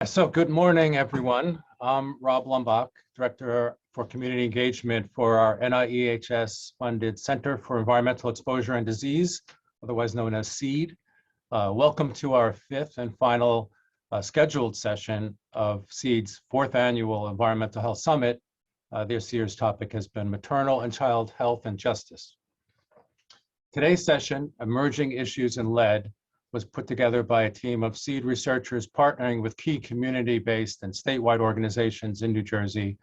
So good morning, everyone. I'm Rob Lumbach, Director for Community Engagement for our NIEHS-funded Center for Environmental Exposure and Disease, otherwise known as CEED. Welcome to our fifth and final scheduled session of CEED's fourth annual Environmental Health Summit. This year's topic has been Maternal and Child Health and Justice. Today's session, Emerging Issues in Lead, was put together by a team of CEED researchers partnering with key community-based and statewide organizations in New Jersey,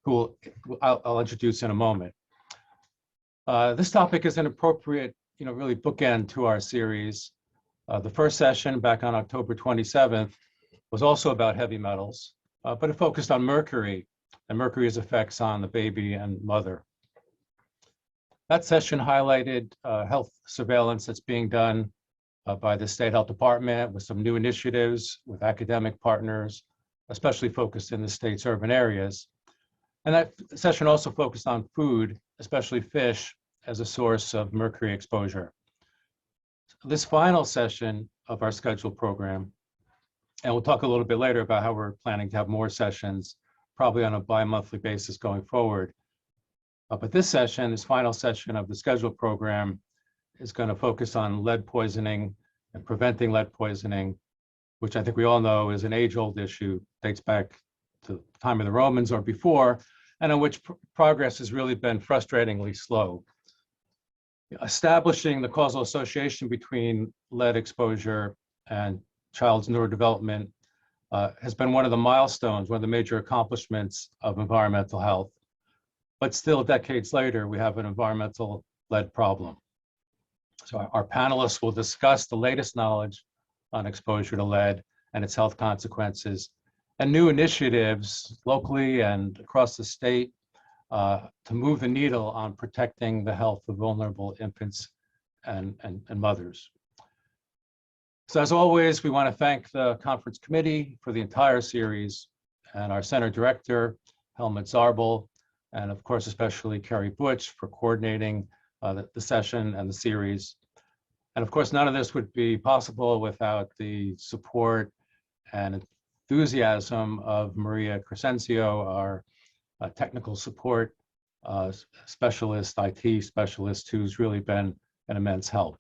who I'll introduce in a moment. This topic is an appropriate, really bookend to our series. The first session back on October 27th was also about heavy metals, but it focused on mercury and mercury's effects on the baby and mother. That session highlighted health surveillance that's being done by the State Health Department with some new initiatives with academic partners, especially focused in the state's urban areas. And that session also focused on food, especially fish, as a source of mercury exposure. This final session of our scheduled program, and we'll talk a little bit later about how we're planning to have more sessions, probably on a bi-monthly basis going forward. But this session, this final session of the scheduled program, is going to focus on lead poisoning and preventing lead poisoning, which I think we all know is an age-old issue, dates back to the time of the Romans or before, and on which progress has really been frustratingly slow. Establishing the causal association between lead exposure and child's neurodevelopment has been one of the milestones, one of the major accomplishments of environmental health. But still, decades later, we have an environmental lead problem. So our panelists will discuss the latest knowledge on exposure to lead and its health consequences and new initiatives locally and across the state to move the needle on protecting the health of vulnerable infants and mothers. So as always, we want to thank the conference committee for the entire series and our center director, Helmut Zarbel, and of course, especially Carrie Butch for coordinating the session and the series. And of course, none of this would be possible without the support and enthusiasm of Maria Crescencio, our technical support specialist, IT specialist, who's really been an immense help.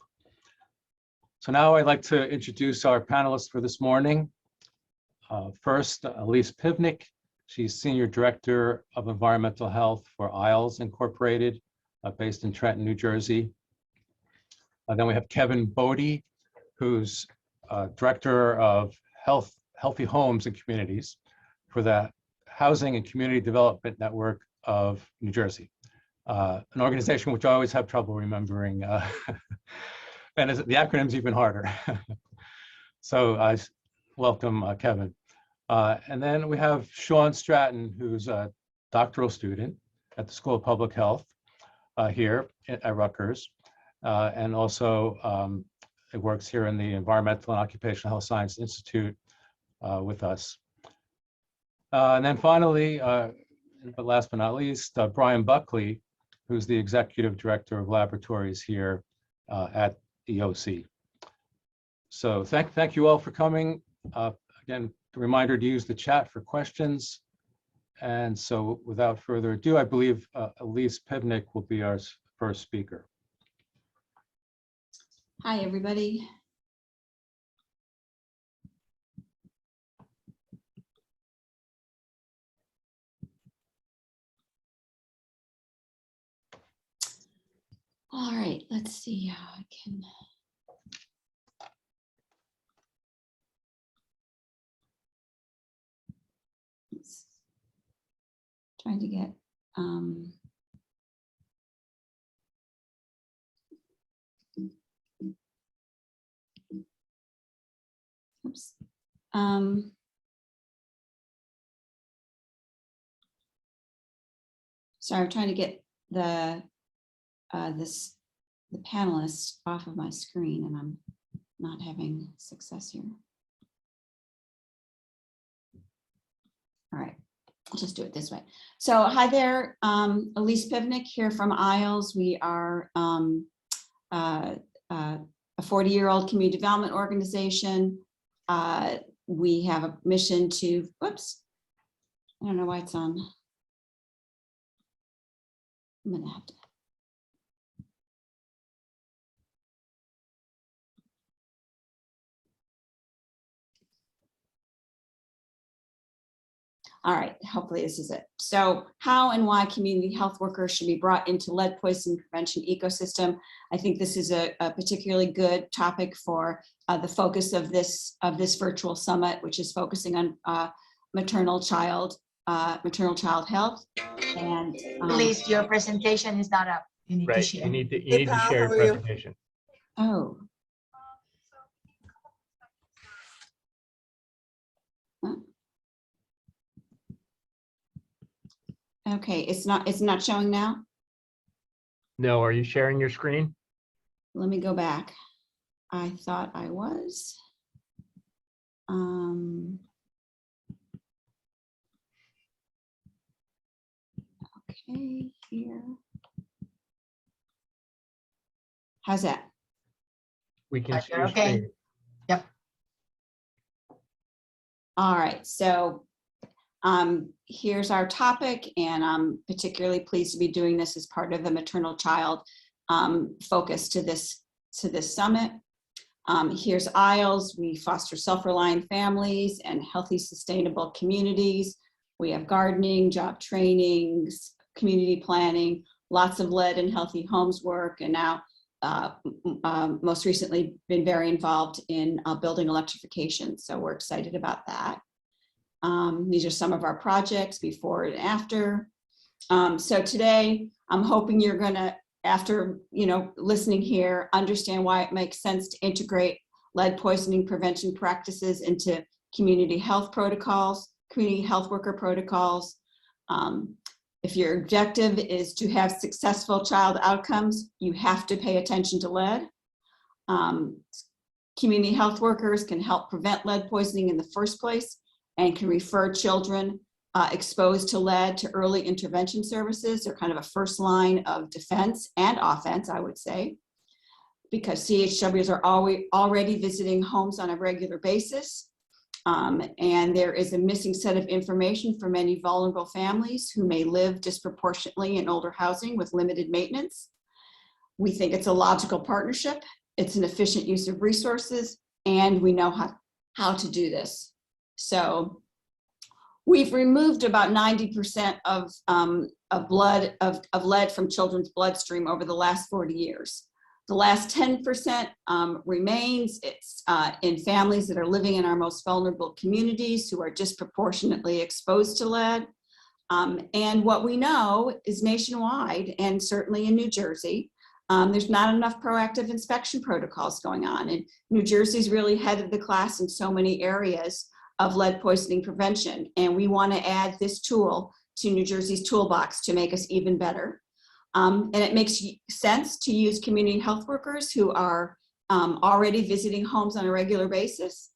So now I'd like to introduce our panelists for this morning. First, Elise Pivnick. She's Senior Director of Environmental Health for Isles Incorporated, based in Trenton, New Jersey. Then we have Kevin Bodie, who's Director of Healthy Homes and Communities for the Housing and Community Development Network of New Jersey, an organization which I always have trouble remembering, and the acronym's even harder. So I welcome Kevin. And then we have Sean Stratton, who's a doctoral student at the School of Public Health here at Rutgers, and also it works here in the Environmental and Occupational Health Science Institute with us. And then finally, but last but not least, Brian Buckley, who's the Executive Director of Laboratories here at EOC. So thank you all for coming. Again, a reminder to use the chat for questions. And so without further ado, I believe Elise Pivnick will be our first speaker. Hi, everybody. All right, let's see how I can. Trying to get oops. Sorry, I'm trying to get the panelists off of my screen, and I'm not having success here. All right. I'll just do it this way. So hi there, Elise Pivnick here from Isles. We are a 40-year-old community development organization we have a mission to, whoops, I don't know why it's on. I'm gonna have to. All right, hopefully this is it. So how and why community health workers should be brought into lead poisoning prevention ecosystem. I think this is a particularly good topic for the focus of this virtual summit, which is focusing on maternal child health. And Please, your presentation is not up. You need to Right, share. you need to share your presentation. oh. Okay, it's not showing now. No, are you sharing your screen? Let me go back. I thought I was. Okay, here. How's that? We can see your Okay. screen. Yep. All right, so here's our topic, and I'm particularly pleased to be doing this as part of the maternal child focus to this summit. Here's ISLES. We foster self-reliant families and healthy, sustainable communities. We have gardening, job trainings, community planning, lots of lead and healthy homes work, and now most recently been very involved in building electrification. So we're excited about that. These are some of our projects before and after. So today, I'm hoping you're gonna, after listening here, understand why it makes sense to integrate lead poisoning prevention practices into community health protocols, community health worker protocols. If your objective is to have successful child outcomes, you have to pay attention to lead. Community health workers can help prevent lead poisoning in the first place and can refer children exposed to lead to early intervention services. They're kind of a first line of defense and offense, I would say, because CHWs are already visiting homes on a regular basis. And there is a missing set of information for many vulnerable families who may live disproportionately in older housing with limited maintenance. We think it's a logical partnership. It's an efficient use of resources, and we know how to do this. So we've removed about 90% of lead from children's bloodstream over the last 40 years. The last 10% remains. It's in families that are living in our most vulnerable communities who are disproportionately exposed to lead. And what we know is nationwide, and certainly in New Jersey, there's not enough proactive inspection protocols going on. And New Jersey's really headed the class in so many areas of lead poisoning prevention. And we want to add this tool to New Jersey's toolbox to make us even better. And it makes sense to use community health workers who are already visiting homes on a regular basis.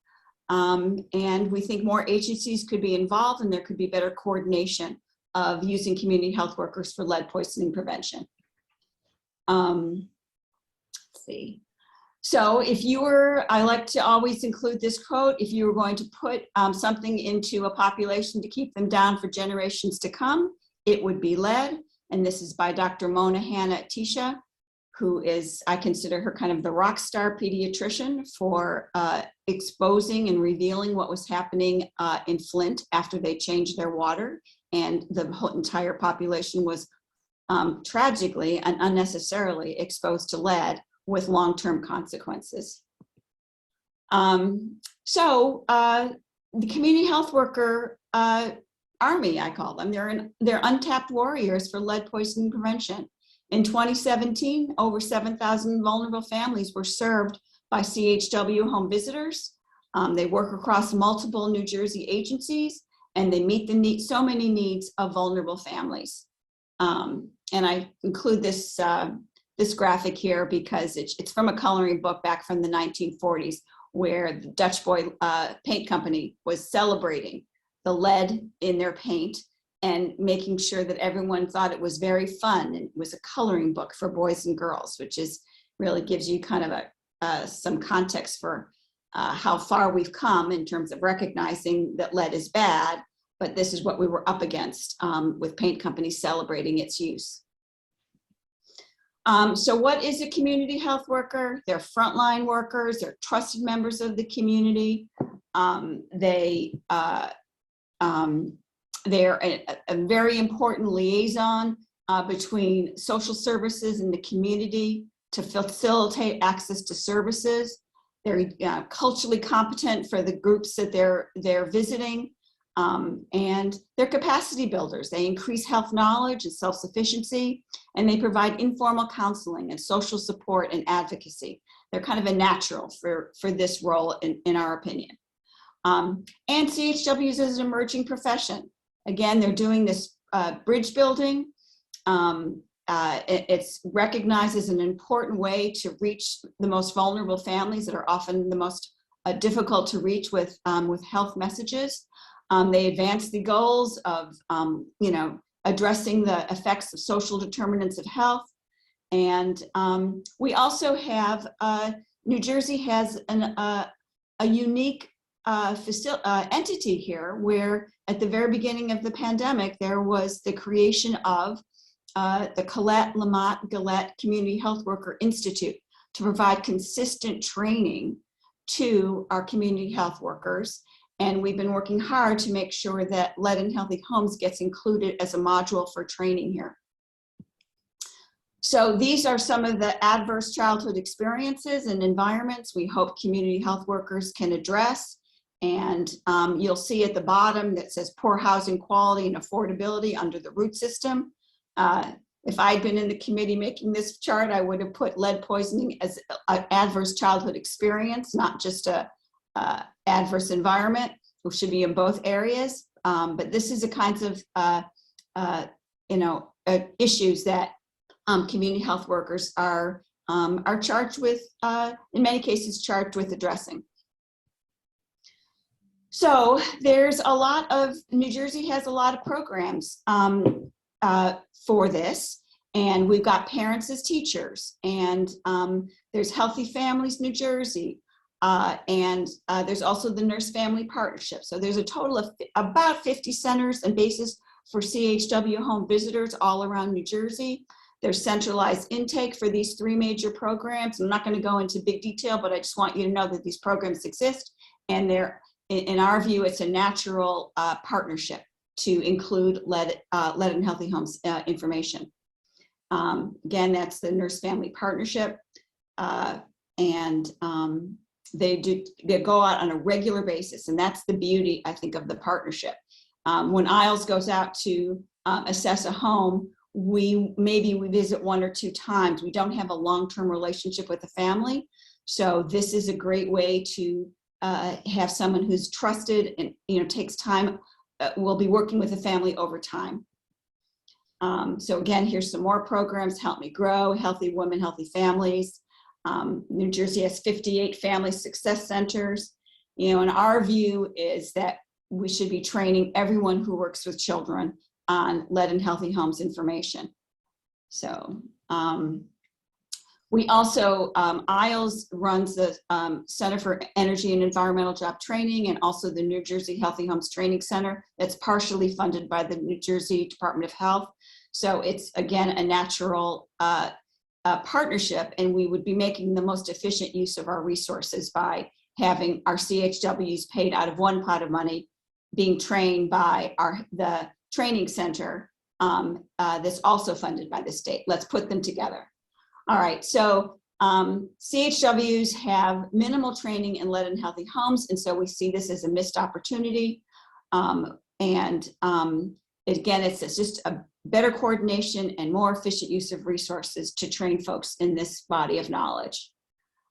And we think more agencies could be involved, and there could be better coordination of using community health workers for lead poisoning prevention. Let's see. So if you were, I like to always include this quote, if you were going to put something into a population to keep them down for generations to come, it would be lead. And this is by Dr. Mona Hanna-Attisha, who is, I consider her kind of the rock star pediatrician for exposing and revealing what was happening in Flint after they changed their water. And the whole entire population was tragically and unnecessarily exposed to lead with long-term consequences. So the community health worker army, I call them. They're untapped warriors for lead poisoning prevention. In 2017, over 7,000 vulnerable families were served by CHW home visitors. They work across multiple New Jersey agencies, and they meet the so many needs of vulnerable families. And I include this this graphic here because it's from a coloring book back from the 1940s, where the Dutch Boy Paint Company was celebrating the lead in their paint and making sure that everyone thought it was very fun. And it was a coloring book for boys and girls, which is really gives you kind of some context for how far we've come in terms of recognizing that lead is bad, but this is what we were up against with paint companies celebrating its use. So what is a community health worker? They're frontline workers, they're trusted members of the community. They're a very important liaison between social services and the community to facilitate access to services. They're culturally competent for the groups that they're visiting, and they're capacity builders. They increase health knowledge and self-sufficiency, and they provide informal counseling and social support and advocacy. They're kind of a natural for this role in our opinion. And CHWs is an emerging profession. Again, they're doing this bridge building. It's recognized as an important way to reach the most vulnerable families that are often the most difficult to reach with health messages. They advance the goals of, addressing the effects of social determinants of health. And we also have, New Jersey has a unique entity here where at the very beginning of the pandemic, there was the creation of the Colette Lamont Gillette Community Health Worker Institute to provide consistent training to our community health workers. And we've been working hard to make sure that Lead in Healthy Homes gets included as a module for training here. So these are some of the adverse childhood experiences and environments we hope community health workers can address. And you'll see at the bottom that says poor housing quality and affordability under the root system. If I'd been in the committee making this chart, I would have put lead poisoning as an adverse childhood experience, not just a adverse environment, which should be in both areas. But this is the kinds of issues that community health workers are charged with, in many cases, charged with addressing. So there's a lot of, New Jersey has a lot of programs for this, and we've got Parents as Teachers, and there's Healthy Families New Jersey, and there's also the Nurse Family Partnership. So there's a total of about 50 centers and bases for CHW home visitors all around New Jersey. There's centralized intake for these three major programs. I'm not going to go into big detail, but I just want you to know that these programs exist, and they're, in our view, it's a natural partnership to include lead in healthy homes information. Again, that's the Nurse Family Partnership, and they go out on a regular basis, and that's the beauty, I think, of the partnership. When ISLES goes out to assess a home, we visit 1 or 2 times. We don't have a long-term relationship with the family, so this is a great way to have someone who's trusted and takes time. We'll be working with the family over time. So again, here's some more programs: Help Me Grow, Healthy Women, Healthy Families. New Jersey has 58 family success centers. And our view is that we should be training everyone who works with children on lead in healthy homes information. So we also, ISLES runs the Center for Energy and Environmental Job Training, and also the New Jersey Healthy Homes Training Center that's partially funded by the New Jersey Department of Health. So it's, again, a natural partnership, and we would be making the most efficient use of our resources by having our CHWs paid out of one pot of money, being trained by the training center that's also funded by the state. Let's put them together. All right, so CHWs have minimal training in lead in healthy homes, and so we see this as a missed opportunity. Again, it's just a better coordination and more efficient use of resources to train folks in this body of knowledge.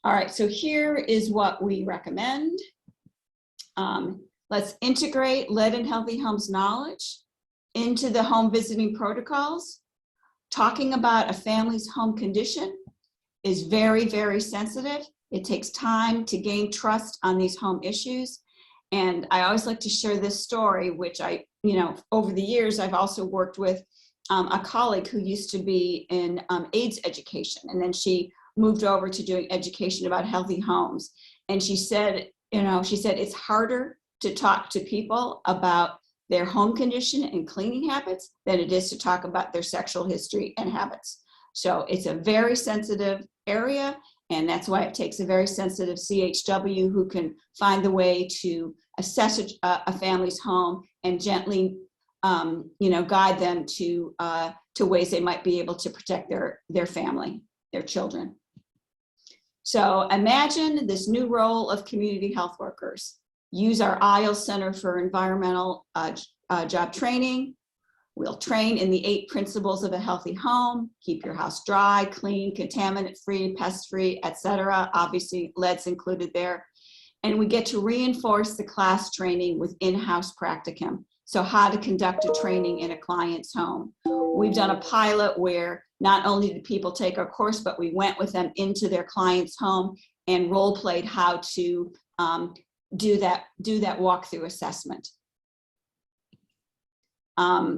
All right, so here is what we recommend. Let's integrate lead in healthy homes knowledge into the home visiting protocols. Talking about a family's home condition is very, very sensitive. It takes time to gain trust on these home issues. And I always like to share this story, which over the years, I've also worked with a colleague who used to be in AIDS education, and then she moved over to doing education about healthy homes. And she said, it's harder to talk to people about their home condition and cleaning habits than it is to talk about their sexual history and habits. So it's a very sensitive area, and that's why it takes a very sensitive CHW who can find the way to assess a family's home and gently, guide them to ways they might be able to protect their family, their children. So imagine this new role of community health workers. Use our IELTS Center for Environmental Job Training. We'll train in the 8 principles of a healthy home. Keep your house dry, clean, contaminant-free, pest-free, etc. Obviously, lead's included there. And we get to reinforce the class training with in-house practicum. So how to conduct a training in a client's home. We've done a pilot where not only did people take our course, but we went with them into their client's home and role-played how to do that walkthrough assessment.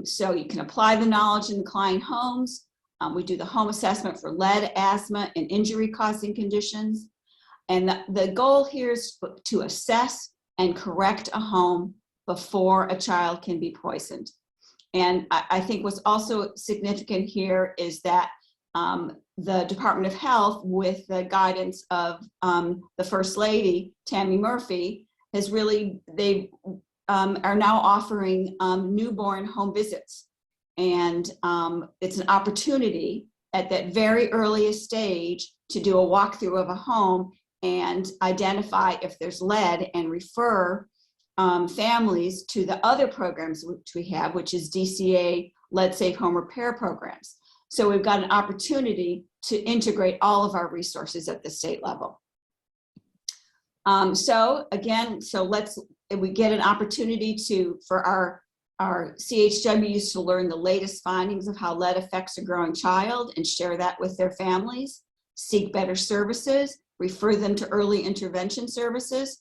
So you can apply the knowledge in the client homes. We do the home assessment for lead, asthma, and injury-causing conditions. And the goal here is to assess and correct a home before a child can be poisoned. And I think what's also significant here is that the Department of Health, with the guidance of the First Lady, Tammy Murphy, has really, they are now offering newborn home visits. And it's an opportunity at that very earliest stage to do a walkthrough of a home and identify if there's lead and refer families to the other programs which we have, which is DCA lead safe home repair programs. So we've got an opportunity to integrate all of our resources at the state level. So we get an opportunity for our CHWs to learn the latest findings of how lead affects a growing child and share that with their families, seek better services, refer them to early intervention services,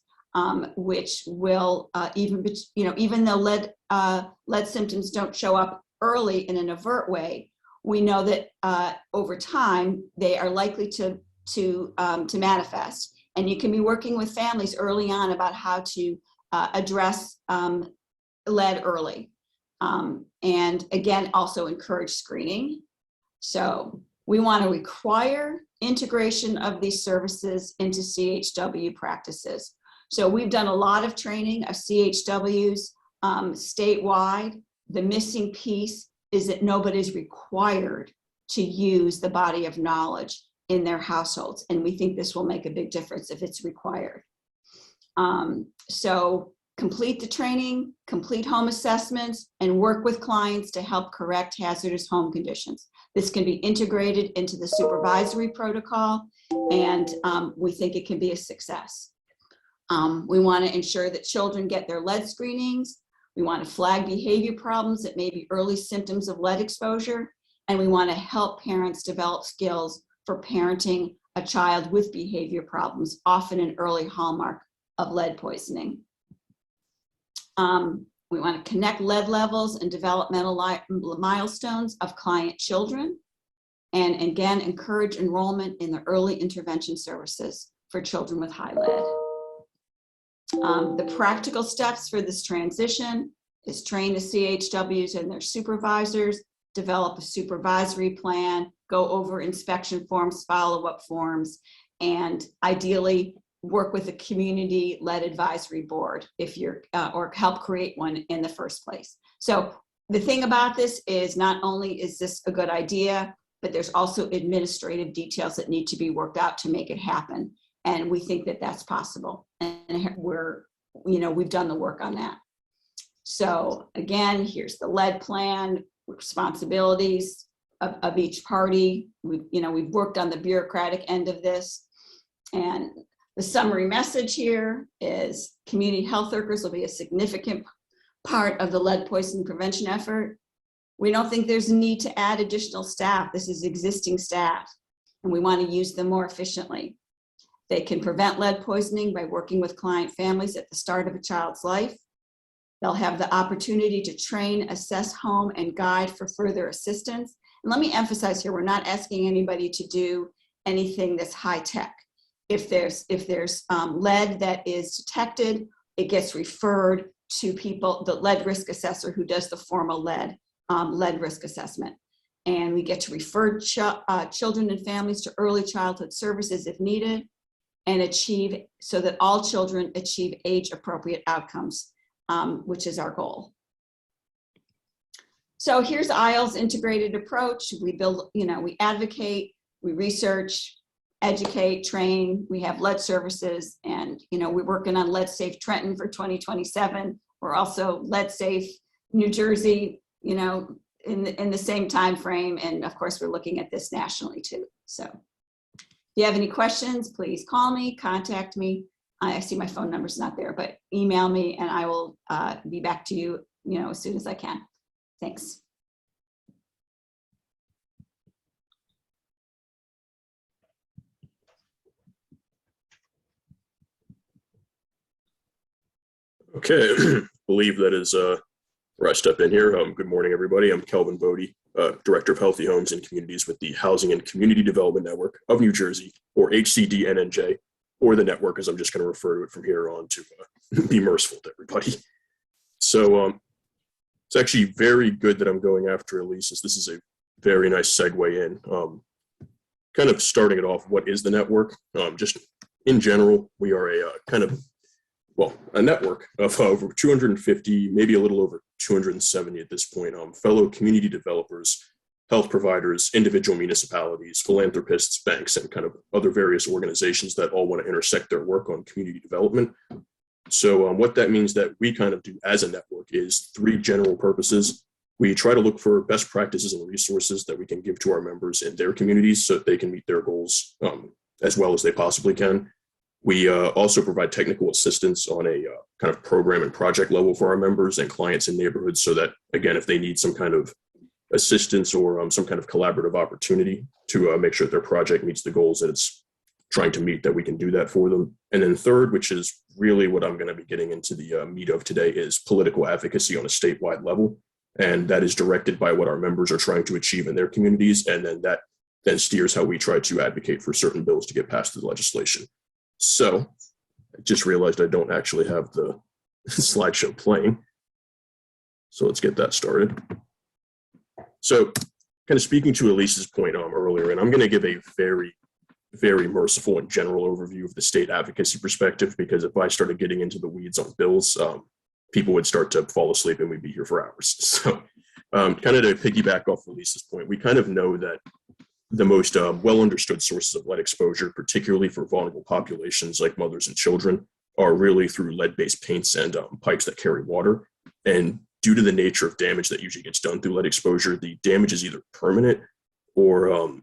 which will, even though lead symptoms don't show up early in an overt way, we know that over time they are likely to manifest. And you can be working with families early on about how to address lead early. And again, also encourage screening. So we want to require integration of these services into CHW practices. So we've done a lot of training of CHWs statewide. The missing piece is that nobody's required to use the body of knowledge in their households. And we think this will make a big difference if it's required. So complete the training, complete home assessments, and work with clients to help correct hazardous home conditions. This can be integrated into the supervisory protocol, and we think it can be a success. We want to ensure that children get their lead screenings. We want to flag behavior problems that may be early symptoms of lead exposure, and we want to help parents develop skills for parenting a child with behavior problems, often an early hallmark of lead poisoning. We want to connect lead levels and developmental milestones of client children, and again, encourage enrollment in the early intervention services for children with high lead. The practical steps for this transition is train the CHWs and their supervisors, develop a supervisory plan, go over inspection forms, follow-up forms, and ideally work with a community lead advisory board if you're, or help create one in the first place. So the thing about this is not only is this a good idea, but there's also administrative details that need to be worked out to make it happen. And we think that that's possible. And we've done the work on that. So again, here's the lead plan, responsibilities of each party. We've worked on the bureaucratic end of this. And the summary message here is community health workers will be a significant part of the lead poisoning prevention effort. We don't think there's a need to add additional staff. This is existing staff, and we want to use them more efficiently. They can prevent lead poisoning by working with client families at the start of a child's life. They'll have the opportunity to train, assess home, and guide for further assistance. And let me emphasize here, we're not asking anybody to do anything that's high tech. If there's lead that is detected, it gets referred to people, the lead risk assessor who does the formal lead risk assessment. And we get to refer children and families to early childhood services if needed, and achieve so that all children achieve age-appropriate outcomes, which is our goal. So here's ISLE's integrated approach. We build, we advocate, we research, educate, train. We have lead services, and we're working on lead safe Trenton for 2027. We're also lead safe New Jersey, in the same time frame. And of course, we're looking at this nationally too. So if you have any questions, please call me, contact me. I see my phone number's not there, but email me and I will be back to you, as soon as I can. Thanks. Okay, believe that is where I step in here. Good morning, everybody. I'm Kelvin Bodie, Director of Healthy Homes and Communities with the Housing and Community Development Network of New Jersey, or HCDNNJ, or the network, as I'm just going to refer to it from here on to be merciful to everybody. So it's actually very good that I'm going after Elise, as this is a very nice segue in. Kind of starting it off, what is the network? Just in general, we are a network of over 250, maybe a little over 270 at this point, fellow community developers, health providers, individual municipalities, philanthropists, banks, and kind of other various organizations that all want to intersect their work on community development. So what that means that we kind of do as a network is three general purposes. We try to look for best practices and resources that we can give to our members in their communities so that they can meet their goals as well as they possibly can. We also provide technical assistance on a kind of program and project level for our members and clients in neighborhoods so that, again, if they need some kind of assistance or some kind of collaborative opportunity to make sure that their project meets the goals that it's trying to meet, that we can do that for them. And then third, which is really what I'm going to be getting into the meat of today, is political advocacy on a statewide level. And that is directed by what our members are trying to achieve in their communities. And then that then steers how we try to advocate for certain bills to get passed through the legislation. So I just realized I don't actually have the slideshow playing. So let's get that started. So kind of speaking to Elise's point earlier, and I'm going to give a very, very merciful and general overview of the state advocacy perspective, because if I started getting into the weeds on bills, people would start to fall asleep and we'd be here for hours. So kind of to piggyback off Elise's point, we kind of know that the most well understood sources of lead exposure, particularly for vulnerable populations like mothers and children, are really through lead-based paints and pipes that carry water. And due to the nature of damage that usually gets done through lead exposure, the damage is either permanent or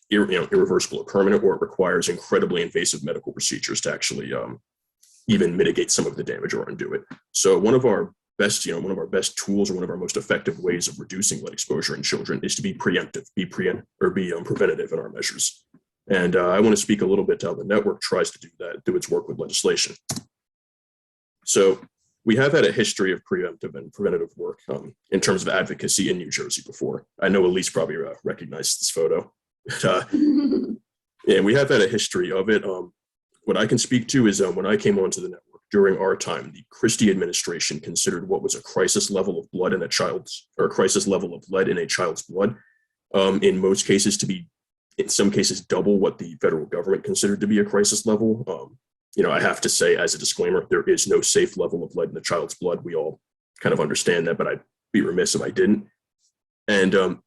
irreversible or permanent, or it requires incredibly invasive medical procedures to actually even mitigate some of the damage or undo it. So one of our best tools, or one of our most effective ways of reducing lead exposure in children, is to be preemptive, be preventative in our measures. And I want to speak a little bit to how the network tries to do that through its work with legislation. So we have had a history of preemptive and preventative work in terms of advocacy in New Jersey before. I know Elise probably recognized this photo. And we have had a history of it. What I can speak to is when I came onto the network during our time, the Christie administration considered what was a crisis level of blood in a child's, or a crisis level of lead in a child's blood, in most cases to be, in some cases, double what the federal government considered to be a crisis level. I have to say, as a disclaimer, there is no safe level of lead in a child's blood. We all kind of understand that, but I'd be remiss if I didn't. And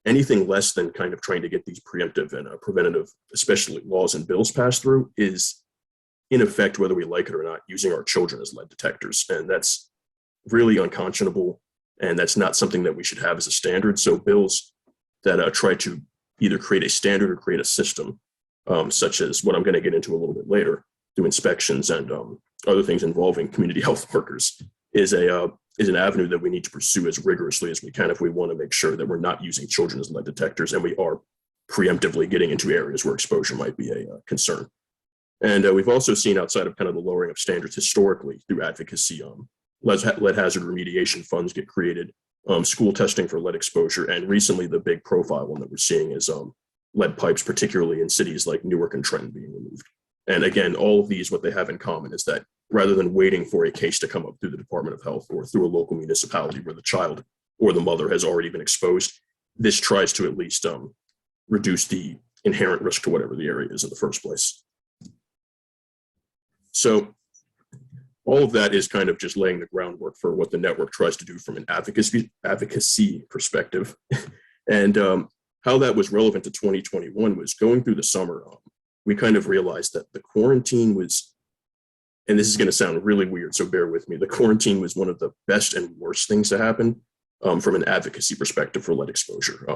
anything less than kind of trying to get these preemptive and preventative, especially laws and bills passed through, is in effect, whether we like it or not, using our children as lead detectors. And that's really unconscionable. And that's not something that we should have as a standard. So bills that try to either create a standard or create a system, such as what I'm going to get into a little bit later, through inspections and other things involving community health workers, is an avenue that we need to pursue as rigorously as we can if we want to make sure that we're not using children as lead detectors and we are preemptively getting into areas where exposure might be a concern. And we've also seen, outside of kind of the lowering of standards historically through advocacy, lead hazard remediation funds get created, school testing for lead exposure, and recently the big profile one that we're seeing is lead pipes, particularly in cities like Newark and Trenton, being removed. And again, all of these, what they have in common is that rather than waiting for a case to come up through the Department of Health or through a local municipality where the child or the mother has already been exposed, this tries to at least reduce the inherent risk to whatever the area is in the first place. So all of that is kind of just laying the groundwork for what the network tries to do from an advocacy perspective. And how that was relevant to 2021 was going through the summer. We kind of realized that the quarantine was, and this is going to sound really weird, so bear with me, the quarantine was one of the best and worst things to happen from an advocacy perspective for lead exposure.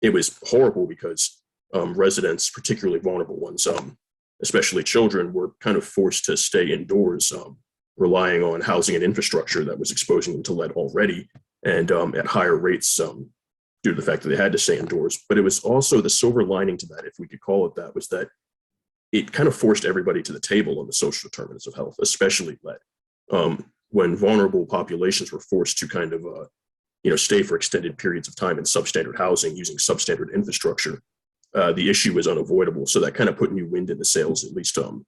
It was horrible because residents, particularly vulnerable ones, especially children, were kind of forced to stay indoors, relying on housing and infrastructure that was exposing them to lead already, and at higher rates due to the fact that they had to stay indoors. But it was also the silver lining to that, if we could call it that, was that it kind of forced everybody to the table on the social determinants of health, especially lead. When vulnerable populations were forced to kind of stay for extended periods of time in substandard housing using substandard infrastructure, the issue was unavoidable. So that kind of put new wind in the sails, at least from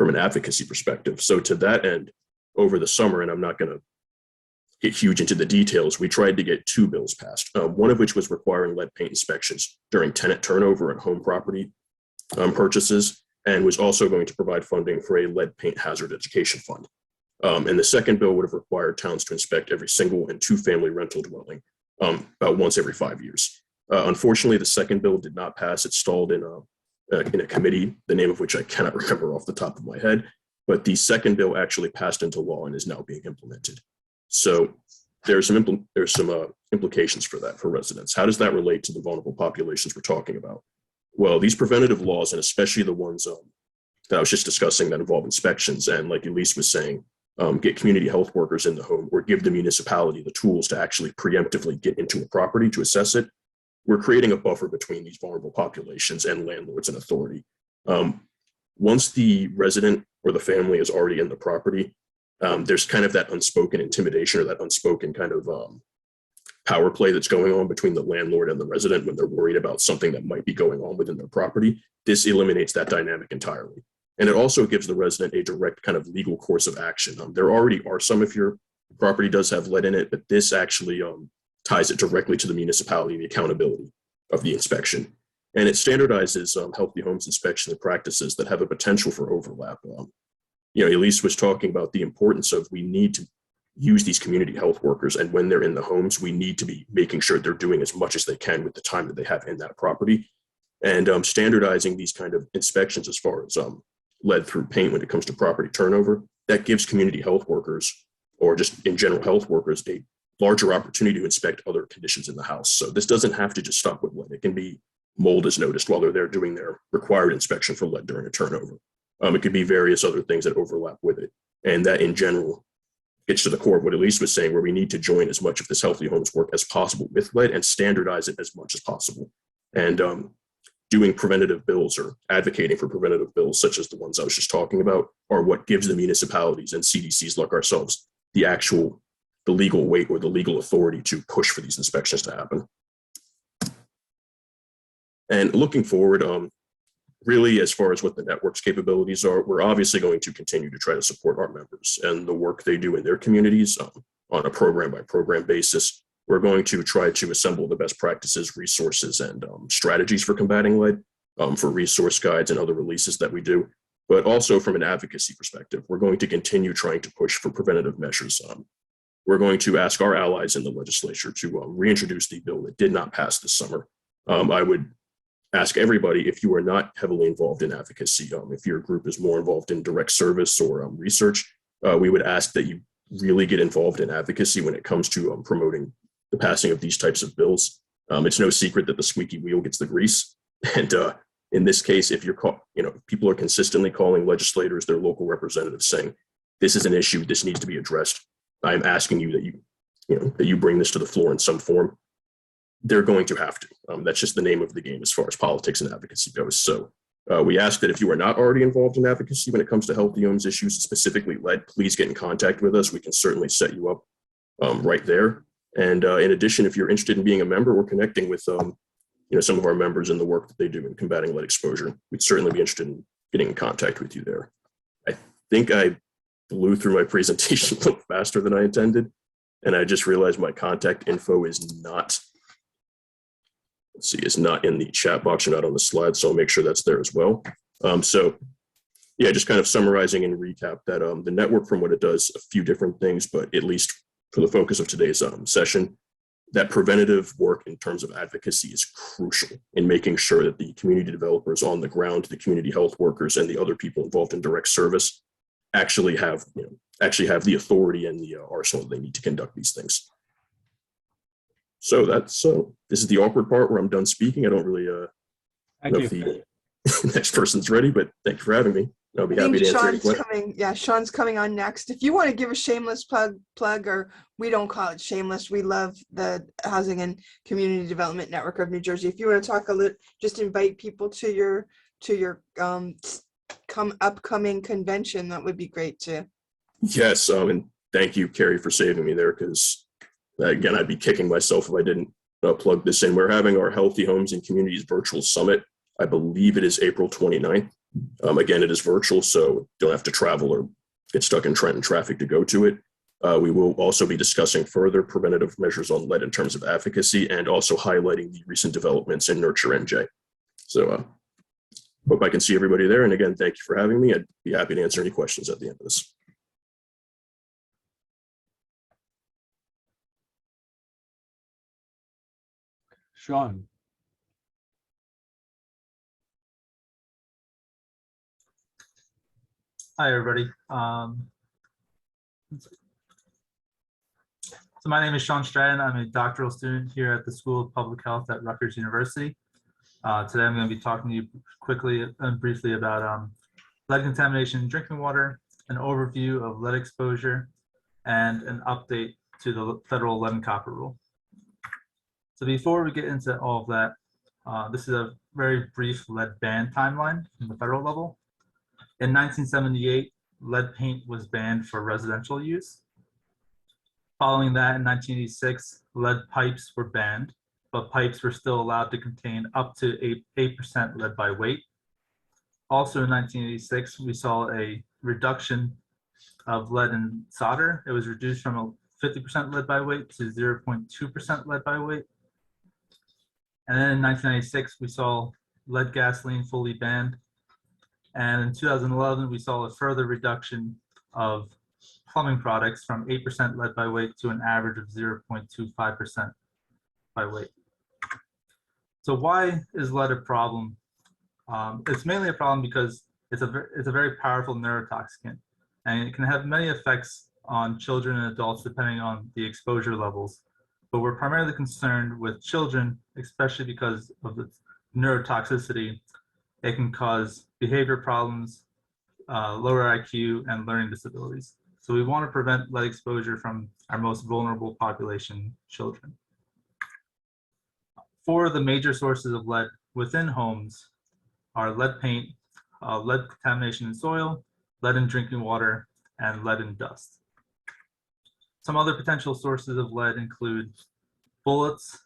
an advocacy perspective. So to that end, over the summer, and I'm not going to get huge into the details, we tried to get 2 bills passed, one of which was requiring lead paint inspections during tenant turnover and home property purchases, and was also going to provide funding for a lead paint hazard education fund. And the second bill would have required towns to inspect every single and 2-family rental dwelling about once every 5 years. Unfortunately, the second bill did not pass. It stalled in a committee, the name of which I cannot remember off the top of my head. But the second bill actually passed into law and is now being implemented. So there's some implications for that for residents. How does that relate to the vulnerable populations we're talking about? Well, these preventative laws, and especially the ones that I was just discussing that involve inspections, and like Elise was saying, get community health workers in the home or give the municipality the tools to actually preemptively get into a property to assess it. We're creating a buffer between these vulnerable populations and landlords and authority. Once the resident or the family is already in the property, there's kind of that unspoken intimidation or that unspoken kind of power play that's going on between the landlord and the resident when they're worried about something that might be going on within their property. This eliminates that dynamic entirely. And it also gives the resident a direct kind of legal course of action. There already are some if your property does have lead in it, but this actually ties it directly to the municipality, the accountability of the inspection. And it standardizes healthy homes inspection and practices that have a potential for overlap. Elise was talking about the importance of we need to use these community health workers, and when they're in the homes, we need to be making sure they're doing as much as they can with the time that they have in that property. And standardizing these kind of inspections as far as lead through paint when it comes to property turnover, that gives community health workers, or just in general health workers, a larger opportunity to inspect other conditions in the house. So this doesn't have to just stop with lead. It can be mold is noticed while they're there doing their required inspection for lead during a turnover. It could be various other things that overlap with it. And that in general gets to the core of what Elise was saying, where we need to join as much of this healthy homes work as possible with lead and standardize it as much as possible. And doing preventative bills or advocating for preventative bills, such as the ones I was just talking about, are what gives the municipalities and CDCs like ourselves the legal weight or the legal authority to push for these inspections to happen. And looking forward, really, as far as what the network's capabilities are, we're obviously going to continue to try to support our members and the work they do in their communities on a program by program basis. We're going to try to assemble the best practices, resources, and strategies for combating lead, for resource guides and other releases that we do. But also from an advocacy perspective, we're going to continue trying to push for preventative measures. We're going to ask our allies in the legislature to reintroduce the bill that did not pass this summer. I would ask everybody, if you are not heavily involved in advocacy, if your group is more involved in direct service or research, we would ask that you really get involved in advocacy when it comes to promoting the passing of these types of bills. It's no secret that the squeaky wheel gets the grease. And in this case, if people are consistently calling legislators, their local representatives, saying, this is an issue, this needs to be addressed, I'm asking you that you bring this to the floor in some form. They're going to have to. That's just the name of the game as far as politics and advocacy goes. So we ask that if you are not already involved in advocacy when it comes to healthy homes issues, specifically lead, please get in contact with us. We can certainly set you up right there. And in addition, if you're interested in being a member or connecting with some of our members in the work that they do in combating lead exposure, we'd certainly be interested in getting in contact with you there. I think I blew through my presentation a little faster than I intended, and I just realized my contact info is not, let's see, is not in the chat box or not on the slide, so I'll make sure that's there as well. So yeah, just kind of summarizing and recap that the network, from what it does, a few different things, but at least for the focus of today's session, that preventative work in terms of advocacy is crucial in making sure that the community developers on the ground, the community health workers, and the other people involved in direct service actually have, the authority and the arsenal they need to conduct these things. So that's this is the awkward part where I'm done speaking. I don't really know if the next person's ready, but thank you for having me. I'll be happy to answer any questions. Sean's coming on next. If you want to give a shameless plug, or we don't call it shameless, we love the Housing and Community Development Network of New Jersey. If you want to talk a little, just invite people to your upcoming convention, that would be great too. Yes, and thank you, Carrie, for saving me there, because again, I'd be kicking myself if I didn't plug this in. We're having our Healthy Homes and Communities Virtual Summit. I believe it is April 29th. Again, it is virtual, so don't have to travel or get stuck in Trenton traffic to go to it. We will also be discussing further preventative measures on lead in terms of advocacy, and also highlighting the recent developments in Nurture NJ. So hope I can see everybody there. And again, thank you for having me. I'd be happy to answer any questions at the end of this. Sean. Hi, everybody. So my name is Sean Stratton. I'm a doctoral student here at the School of Public Health at Rutgers University. Today, I'm going to be talking to you quickly and briefly about lead contamination in drinking water, an overview of lead exposure, and an update to the federal lead and copper rule. So before we get into all of that, this is a very brief lead ban timeline from the federal level. In 1978, lead paint was banned for residential use. Following that, in 1986, lead pipes were banned, but pipes were still allowed to contain up to 8% lead by weight. Also in 1986, we saw a reduction of lead in solder. It was reduced from a 50% lead by weight to 0.2% lead by weight. And then in 1996, we saw lead gasoline fully banned. And in 2011, we saw a further reduction of plumbing products from 8% lead by weight to an average of 0.25% by weight. So why is lead a problem? It's mainly a problem because it's a very powerful neurotoxicant, and it can have many effects on children and adults depending on the exposure levels. But we're primarily concerned with children, especially because of the neurotoxicity. It can cause behavior problems, lower IQ, and learning disabilities. So we want to prevent lead exposure from our most vulnerable population, children. Four of the major sources of lead within homes are lead paint, lead contamination in soil, lead in drinking water, and lead in dust. Some other potential sources of lead include bullets,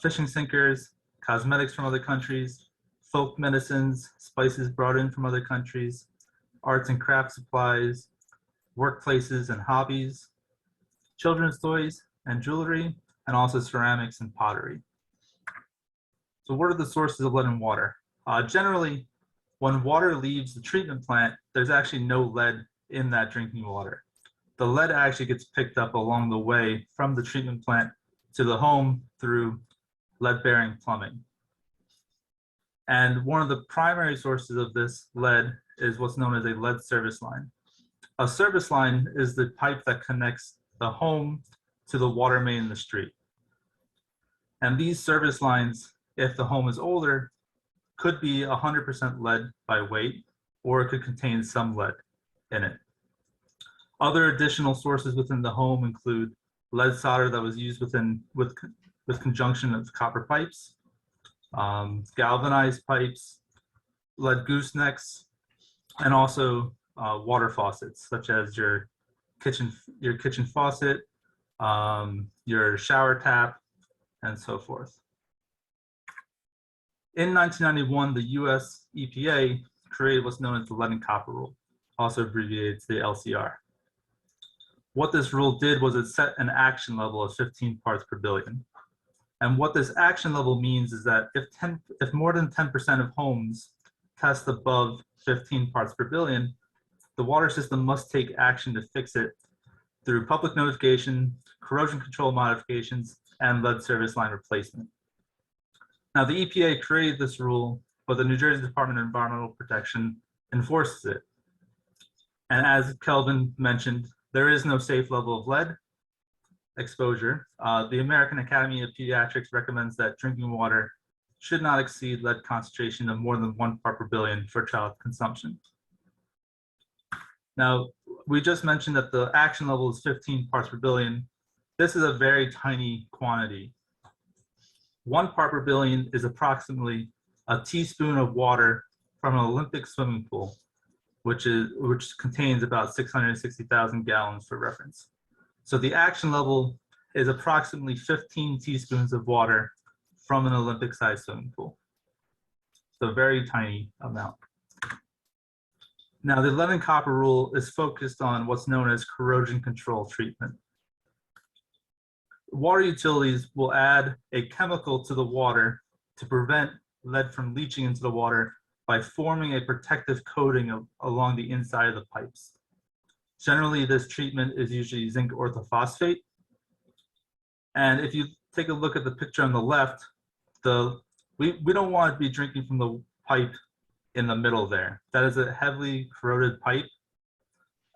fishing sinkers, cosmetics from other countries, folk medicines, spices brought in from other countries, arts and craft supplies, workplaces and hobbies, children's toys and jewelry, and also ceramics and pottery. So what are the sources of lead in water? Generally, when water leaves the treatment plant, there's actually no lead in that drinking water. The lead actually gets picked up along the way from the treatment plant to the home through lead-bearing plumbing. And one of the primary sources of this lead is what's known as a lead service line. A service line is the pipe that connects the home to the water main in the street. And these service lines, if the home is older, could be 100% lead by weight, or it could contain some lead in it. Other additional sources within the home include lead solder that was used with conjunction of copper pipes, galvanized pipes, lead goosenecks, and also water faucets, such as your kitchen faucet, your shower tap, and so forth. In 1991, the US EPA created what's known as the lead and copper rule, also abbreviated to the LCR. What this rule did was it set an action level of 15 parts per billion. And what this action level means is that if more than 10% of homes test above 15 parts per billion, the water system must take action to fix it through public notification, corrosion control modifications, and lead service line replacement. Now, the EPA created this rule, but the New Jersey Department of Environmental Protection enforces it. And as Kelvin mentioned, there is no safe level of lead exposure. The American Academy of Pediatrics recommends that drinking water should not exceed lead concentration of more than 1 part per billion for child consumption. Now, we just mentioned that the action level is 15 parts per billion. This is a very tiny quantity. 1 part per billion is approximately a teaspoon of water from an Olympic swimming pool, which contains about 660,000 gallons for reference. So the action level is approximately 15 teaspoons of water from an Olympic-sized swimming pool. So a very tiny amount. Now, the lead and copper rule is focused on what's known as corrosion control treatment. Water utilities will add a chemical to the water to prevent lead from leaching into the water by forming a protective coating along the inside of the pipes. Generally, this treatment is usually zinc orthophosphate. And if you take a look at the picture on the left, we don't want to be drinking from the pipe in the middle there. That is a heavily corroded pipe,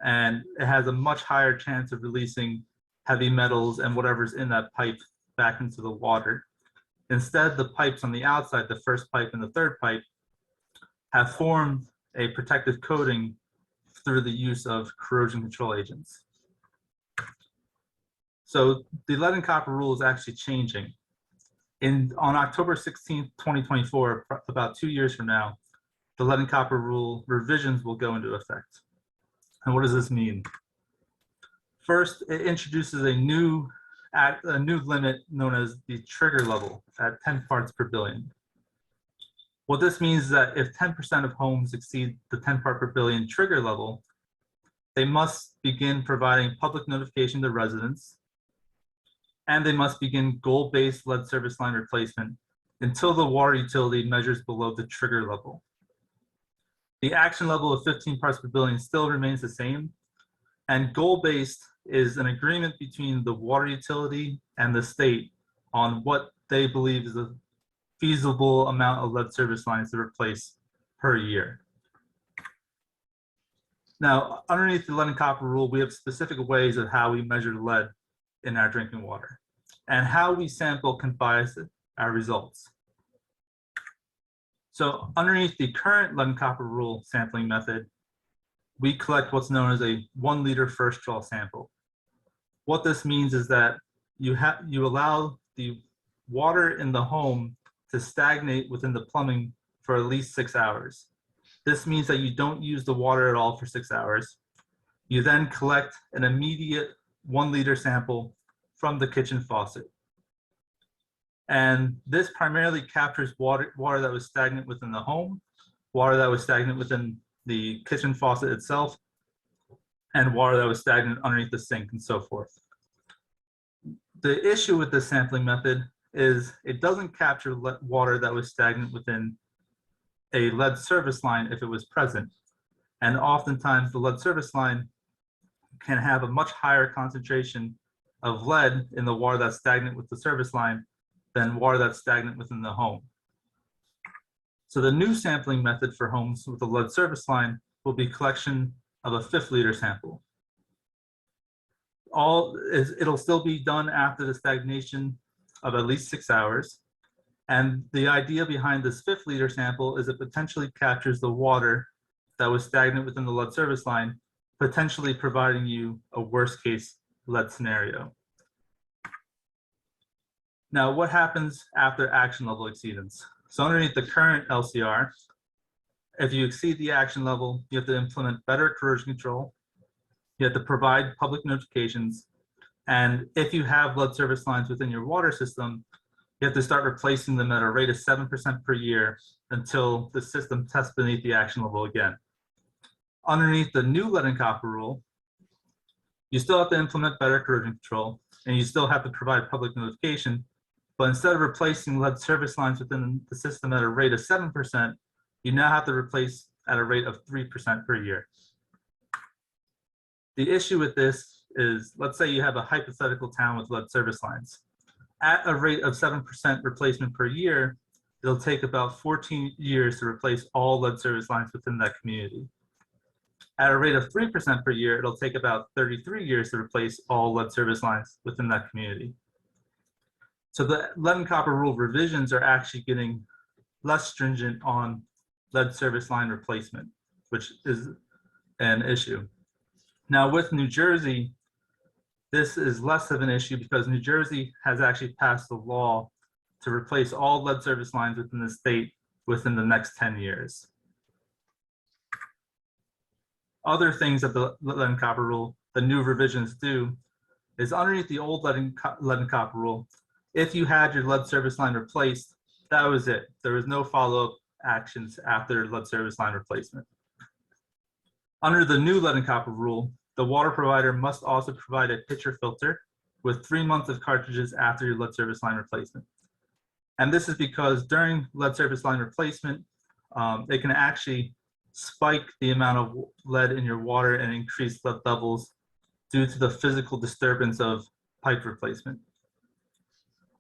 and it has a much higher chance of releasing heavy metals and whatever's in that pipe back into the water. Instead, the pipes on the outside, the first pipe and the third pipe, have formed a protective coating through the use of corrosion control agents. So the lead and copper rule is actually changing. On October 16th, 2024, about 2 years from now, the lead and copper rule revisions will go into effect. And what does this mean? First, it introduces a new limit known as the trigger level at 10 parts per billion. What this means is that if 10% of homes exceed the 10 part per billion trigger level, they must begin providing public notification to residents, and they must begin goal-based lead service line replacement until the water utility measures below the trigger level. The action level of 15 parts per billion still remains the same, and goal-based is an agreement between the water utility and the state on what they believe is a feasible amount of lead service lines to replace per year. Now, underneath the lead and copper rule, we have specific ways of how we measure lead in our drinking water, and how we sample can bias our results. So underneath the current lead and copper rule sampling method, we collect what's known as a 1 liter first draw sample. What this means is that you allow the water in the home to stagnate within the plumbing for at least 6 hours. This means that you don't use the water at all for 6 hours. You then collect an immediate 1 liter sample from the kitchen faucet. And this primarily captures water that was stagnant within the home, water that was stagnant within the kitchen faucet itself, and water that was stagnant underneath the sink and so forth. The issue with this sampling method is it doesn't capture water that was stagnant within a lead service line if it was present. And oftentimes the lead service line can have a much higher concentration of lead in the water that's stagnant with the service line than water that's stagnant within the home. So the new sampling method for homes with a lead service line will be collection of a 5th liter sample. It'll still be done after the stagnation of at least 6 hours. And the idea behind this 5th liter sample is it potentially captures the water that was stagnant within the lead service line, potentially providing you a worst case lead scenario. Now, what happens after action level exceedance? So underneath the current LCR, if you exceed the action level, you have to implement better corrosion control. You have to provide public notifications. And if you have lead service lines within your water system, You have to start replacing them at a rate of 7% per year until the system tests beneath the action level again. Underneath the new lead and copper rule, you still have to implement better corrosion control, and you still have to provide public notification, but instead of replacing lead service lines within the system at a rate of 7%, you now have to replace at a rate of 3% per year. The issue with this is, let's say you have a hypothetical town with lead service lines. At a rate of 7% replacement per year, it'll take about 14 years to replace all lead service lines within that community. At a rate of 3% per year, it'll take about 33 years to replace all lead service lines within that community. So the lead and copper rule revisions are actually getting less stringent on lead service line replacement, which is an issue. Now with New Jersey, this is less of an issue because New Jersey has actually passed a law to replace all lead service lines within the state within the next 10 years. Other things that the lead and copper rule, the new revisions do, is underneath the old lead and copper rule, if you had your lead service line replaced, that was it. There was no follow-up actions after lead service line replacement. Under the new lead and copper rule, the water provider must also provide a pitcher filter with 3 months of cartridges after your lead service line replacement. And this is because during lead service line replacement, it can actually spike the amount of lead in your water and increase lead levels due to the physical disturbance of pipe replacement.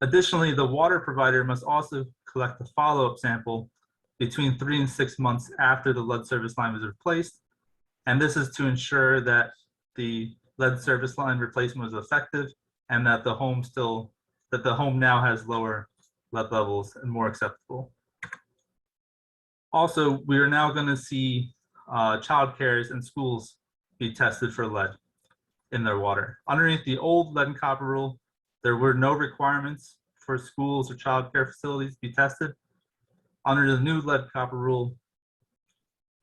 Additionally, the water provider must also collect a follow-up sample between 3 and 6 months after the lead service line was replaced. And this is to ensure that the lead service line replacement was effective and that the home now has lower lead levels and more acceptable. Also, we are now going to see child cares and schools be tested for lead in their water. Underneath the old lead and copper rule, there were no requirements for schools or child care facilities to be tested. Under the new lead and copper rule,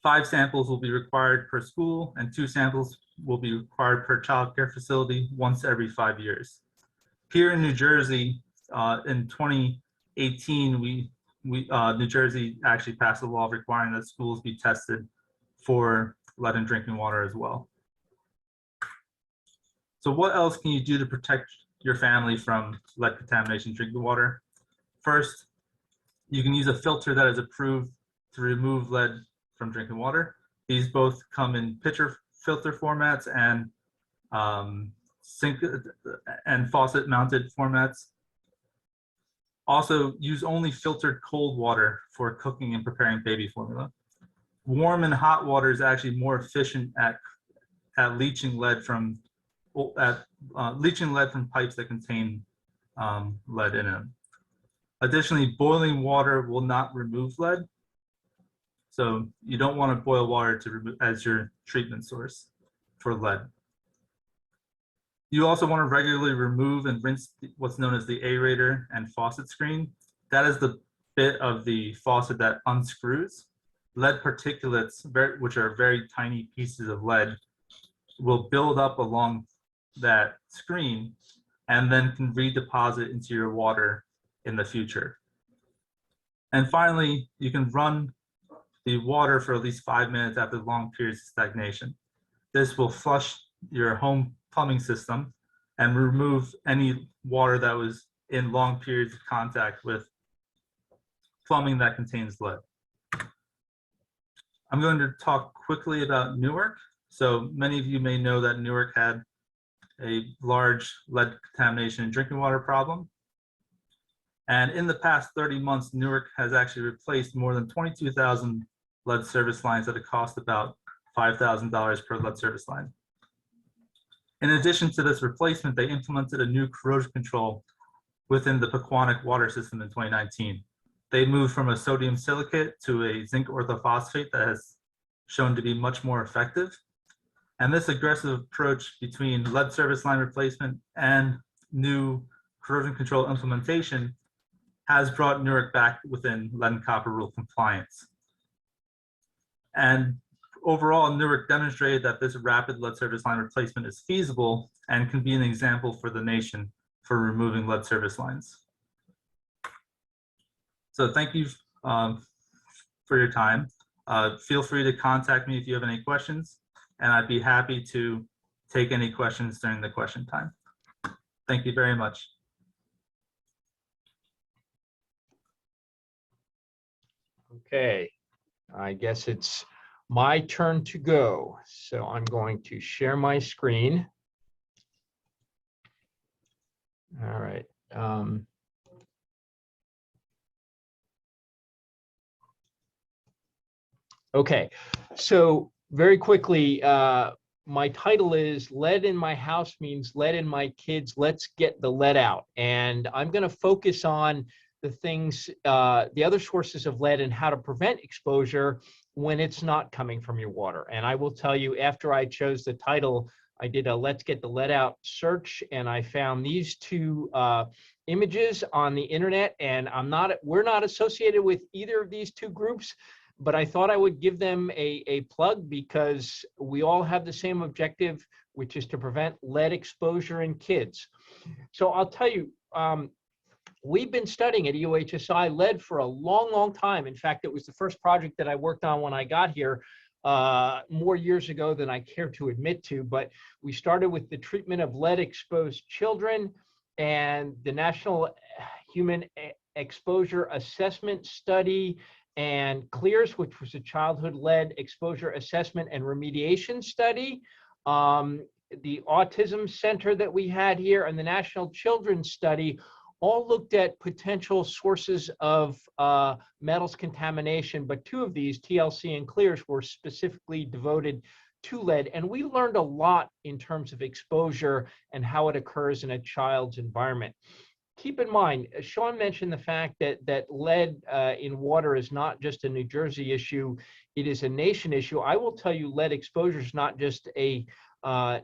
5 samples will be required per school and 2 samples will be required per child care facility once every 5 years. Here in New Jersey, in 2018, New Jersey actually passed a law requiring that schools be tested for lead in drinking water as well. So what else can you do to protect your family from lead contamination in drinking water? First, you can use a filter that is approved to remove lead from drinking water. These both come in pitcher filter formats and sink and faucet mounted formats. Also, use only filtered cold water for cooking and preparing baby formula. Warm and hot water is actually more efficient at leaching lead from pipes that contain lead in them. Additionally, boiling water will not remove lead, so you don't want to boil water to remove as your treatment source for lead. You also want to regularly remove and rinse what's known as the aerator and faucet screen. That is the bit of the faucet that unscrews. Lead particulates, which are very tiny pieces of lead, will build up along that screen and then can redeposit into your water in the future. And finally, you can run the water for at least 5 minutes after long periods of stagnation. This will flush your home plumbing system and remove any water that was in long periods of contact with plumbing that contains lead. I'm going to talk quickly about Newark. So many of you may know that Newark had a large lead contamination in drinking water problem. And in the past 30 months, Newark has actually replaced more than 22,000 lead service lines at a cost about $5,000 per lead service line. In addition to this replacement, they implemented a new corrosion control within the Pequannock water system in 2019. They moved from a sodium silicate to a zinc orthophosphate that has shown to be much more effective. And this aggressive approach between lead service line replacement and new corrosion control implementation has brought Newark back within lead and copper rule compliance. And overall, Newark demonstrated that this rapid lead service line replacement is feasible and can be an example for the nation for removing lead service lines. So thank you for your time. Feel free to contact me if you have any questions, and I'd be happy to take any questions during the question time. Thank you very much. Okay, I guess it's my turn to go. So I'm going to share my screen. All right. Okay, so very quickly, my title is Lead in My House Means Lead in My Kids. Let's Get the Lead Out. And I'm going to focus on the things, the other sources of lead and how to prevent exposure when it's not coming from your water. And I will tell you, after I chose the title, I did a Let's Get the Lead Out search, and I found these two images on the internet. And we're not associated with either of these two groups, but I thought I would give them a plug because we all have the same objective, which is to prevent lead exposure in kids. So I'll tell you, we've been studying at EOHSI lead for a long, long time. In fact, it was the first project that I worked on when I got here more years ago than I care to admit to. But we started with the treatment of lead-exposed children and the National Human Exposure Assessment Study, and CLEARS, which was a childhood lead exposure assessment and remediation study, the Autism Center that we had here, and the National Children's Study all looked at potential sources of metals contamination, but two of these, TLC and CLEARS, were specifically devoted to lead, and we learned a lot in terms of exposure and how it occurs in a child's environment. Keep in mind, Sean mentioned the fact that lead in water is not just a New Jersey issue, it is a nation issue. I will tell you, lead exposure is not just a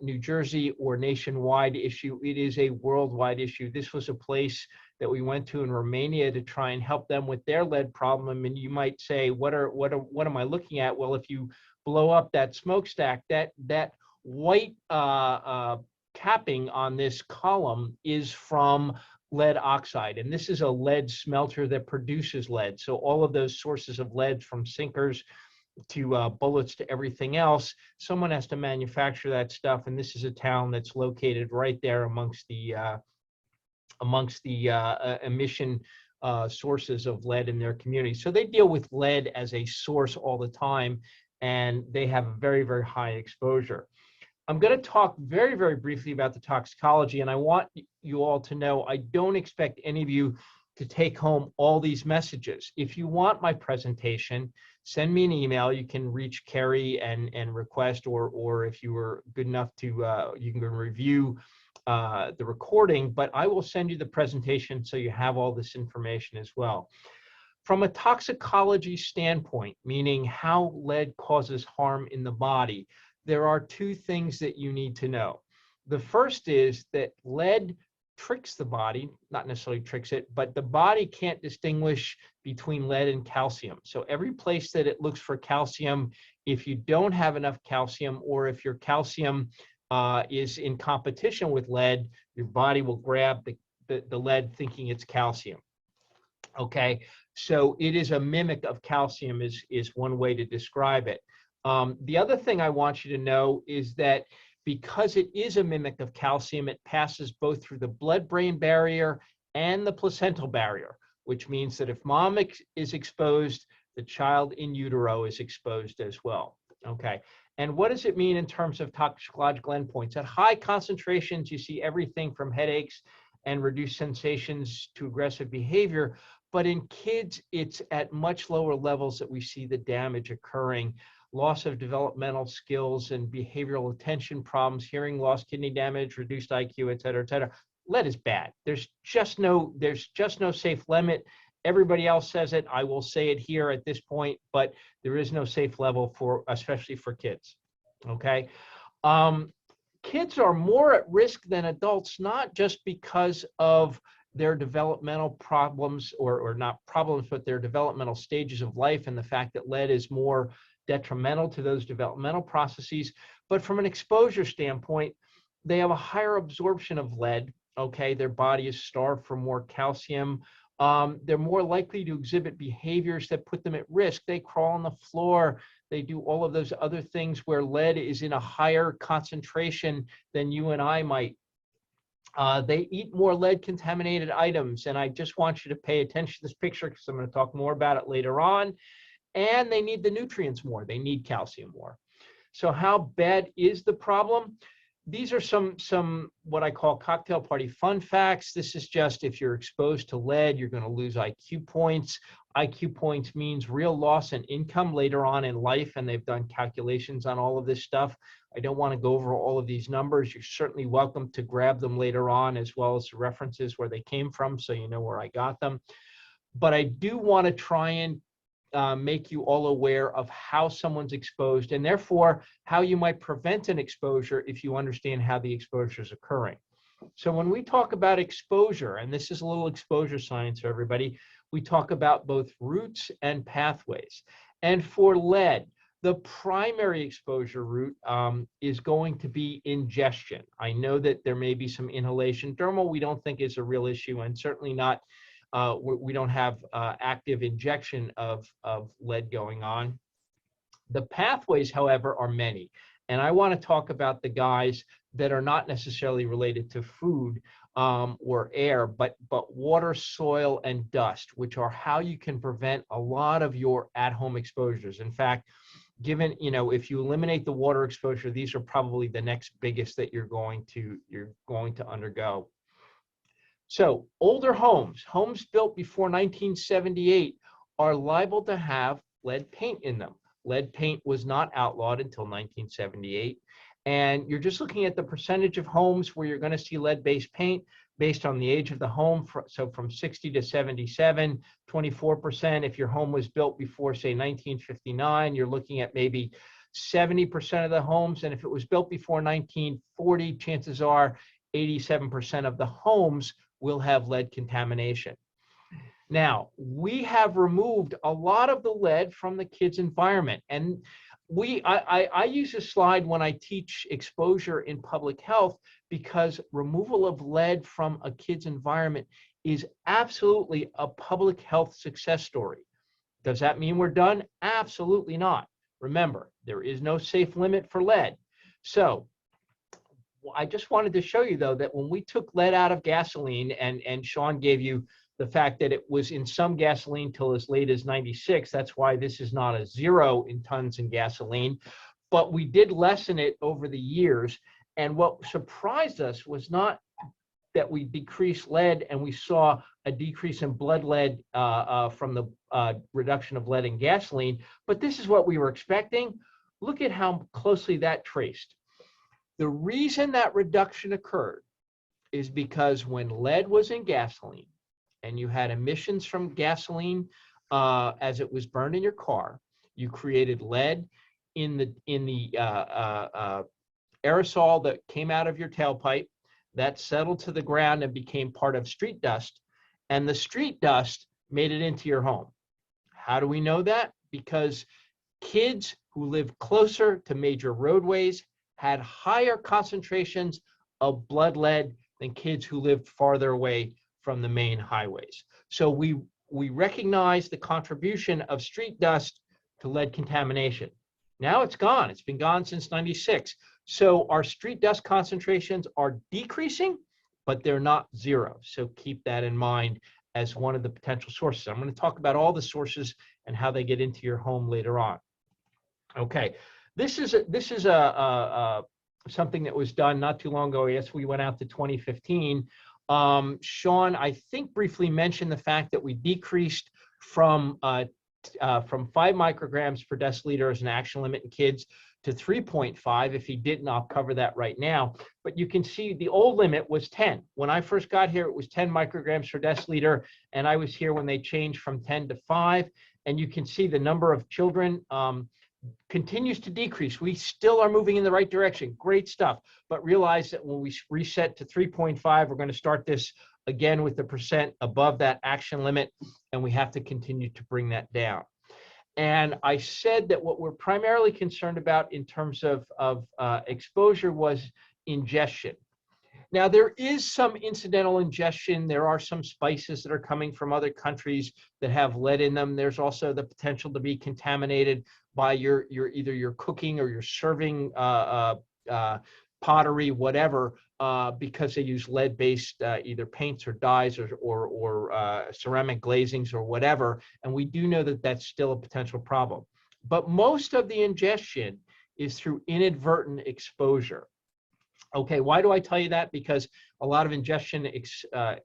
New Jersey or nationwide issue, it is a worldwide issue. This was a place that we went to in Romania to try and help them with their lead problem. And you might say, what am I looking at? Well, if you blow up that smokestack, that white capping on this column is from lead oxide, and this is a lead smelter that produces lead. So all of those sources of lead, from sinkers to bullets to everything else, someone has to manufacture that stuff, and this is a town that's located right there amongst the emission sources of lead in their community. So they deal with lead as a source all the time, and they have a very, very high exposure. I'm going to talk very, very briefly about the toxicology, and I want you all to know I don't expect any of you to take home all these messages. If you want my presentation, send me an email. You can reach Kerry and request, or if you were good enough to, you can review the recording, but I will send you the presentation so you have all this information as well. From a toxicology standpoint, meaning how lead causes harm in the body, there are two things that you need to know. The first is that lead tricks the body, not necessarily tricks it, but the body can't distinguish between lead and calcium. So every place that it looks for calcium, if you don't have enough calcium, or if your calcium is in competition with lead, your body will grab the lead thinking it's calcium. Okay, so it is a mimic of calcium is one way to describe it. The other thing I want you to know is that because it is a mimic of calcium, it passes both through the blood-brain barrier and the placental barrier, which means that if mom is exposed, the child in utero is exposed as well. Okay, and what does it mean in terms of toxicological endpoints? At high concentrations, you see everything from headaches and reduced sensations to aggressive behavior, but in kids, it's at much lower levels that we see the damage occurring. Loss of developmental skills and behavioral attention problems, hearing loss, kidney damage, reduced IQ, et cetera, et cetera. Lead is bad. There's just no safe limit. Everybody else says it. I will say it here at this point, but there is no safe level especially for kids. Okay. Kids are more at risk than adults, not just because of their developmental problems or not problems, but their developmental stages of life and the fact that lead is more detrimental to those developmental processes. But from an exposure standpoint, they have a higher absorption of lead. Okay, their body is starved for more calcium. They're more likely to exhibit behaviors that put them at risk. They crawl on the floor. They do all of those other things where lead is in a higher concentration than you and I might. They eat more lead contaminated items. And I just want you to pay attention to this picture because I'm going to talk more about it later on. And they need the nutrients more. They need calcium more. So how bad is the problem? These are some what I call cocktail party fun facts. This is just if you're exposed to lead, you're going to lose IQ points. IQ points means real loss in income later on in life, and they've done calculations on all of this stuff. I don't want to go over all of these numbers. You're certainly welcome to grab them later on, as well as the references where they came from, so you know where I got them. But I do want to try and make you all aware of how someone's exposed, and therefore how you might prevent an exposure if you understand how the exposure is occurring. So when we talk about exposure, and this is a little exposure science for everybody, we talk about both routes and pathways. And for lead, the primary exposure route is going to be ingestion. I know that there may be some inhalation. Dermal we don't think is a real issue, and certainly not we don't have active injection of lead going on. The pathways, however, are many. And I want to talk about the guys that are not necessarily related to food or air, but water, soil, and dust, which are how you can prevent a lot of your at-home exposures. In fact, given, if you eliminate the water exposure, these are probably the next biggest that you're going to undergo. So older homes built before 1978 are liable to have lead paint in them. Lead paint was not outlawed until 1978. And you're just looking at the percentage of homes where you're going to see lead-based paint based on the age of the home. So from 60 to 77, 24%. If your home was built before, say, 1959, you're looking at maybe 70% of the homes. And if it was built before 1940, chances are 87% of the homes will have lead contamination. Now, we have removed a lot of the lead from the kids' environment. And I use this slide when I teach exposure in public health because removal of lead from a kid's environment is absolutely a public health success story. Does that mean we're done? Absolutely not. Remember, there is no safe limit for lead. So I just wanted to show you, though, that when we took lead out of gasoline, and Sean gave you the fact that it was in some gasoline till as late as 96, that's why this is not a 0 in tons in gasoline, but we did lessen it over the years. And what surprised us was not that we decreased lead and we saw a decrease in blood lead from the reduction of lead in gasoline, but this is what we were expecting. Look at how closely that traced. The reason that reduction occurred is because when lead was in gasoline and you had emissions from gasoline as it was burned in your car, you created lead in the aerosol that came out of your tailpipe that settled to the ground and became part of street dust, and the street dust made it into your home. How do we know that? Because kids who live closer to major roadways had higher concentrations of blood lead than kids who lived farther away from the main highways. So we recognize the contribution of street dust to lead contamination. Now it's gone. It's been gone since 96. So our street dust concentrations are decreasing, but they're not 0. So keep that in mind as one of the potential sources. I'm going to talk about all the sources and how they get into your home later on. Okay. This is something that was done not too long ago. Yes, we went out to 2015. Sean, I think, briefly mentioned the fact that we decreased from 5 micrograms per deciliter as an action limit in kids to 3.5. If he didn't, I'll cover that right now. But you can see the old limit was 10. When I first got here, it was 10 micrograms per deciliter, and I was here when they changed from 10 to 5. And you can see the number of children continues to decrease. We still are moving in the right direction. Great stuff. But realize that when we reset to 3.5, we're going to start this again with the percent above that action limit, and we have to continue to bring that down. And I said that what we're primarily concerned about in terms of exposure was ingestion. Now, there is some incidental ingestion. There are some spices that are coming from other countries that have lead in them. There's also the potential to be contaminated by either your cooking or your serving pottery, whatever, because they use lead-based either paints or dyes or ceramic glazings or whatever. And we do know that that's still a potential problem. But most of the ingestion is through inadvertent exposure. Okay, why do I tell you that? Because a lot of ingestion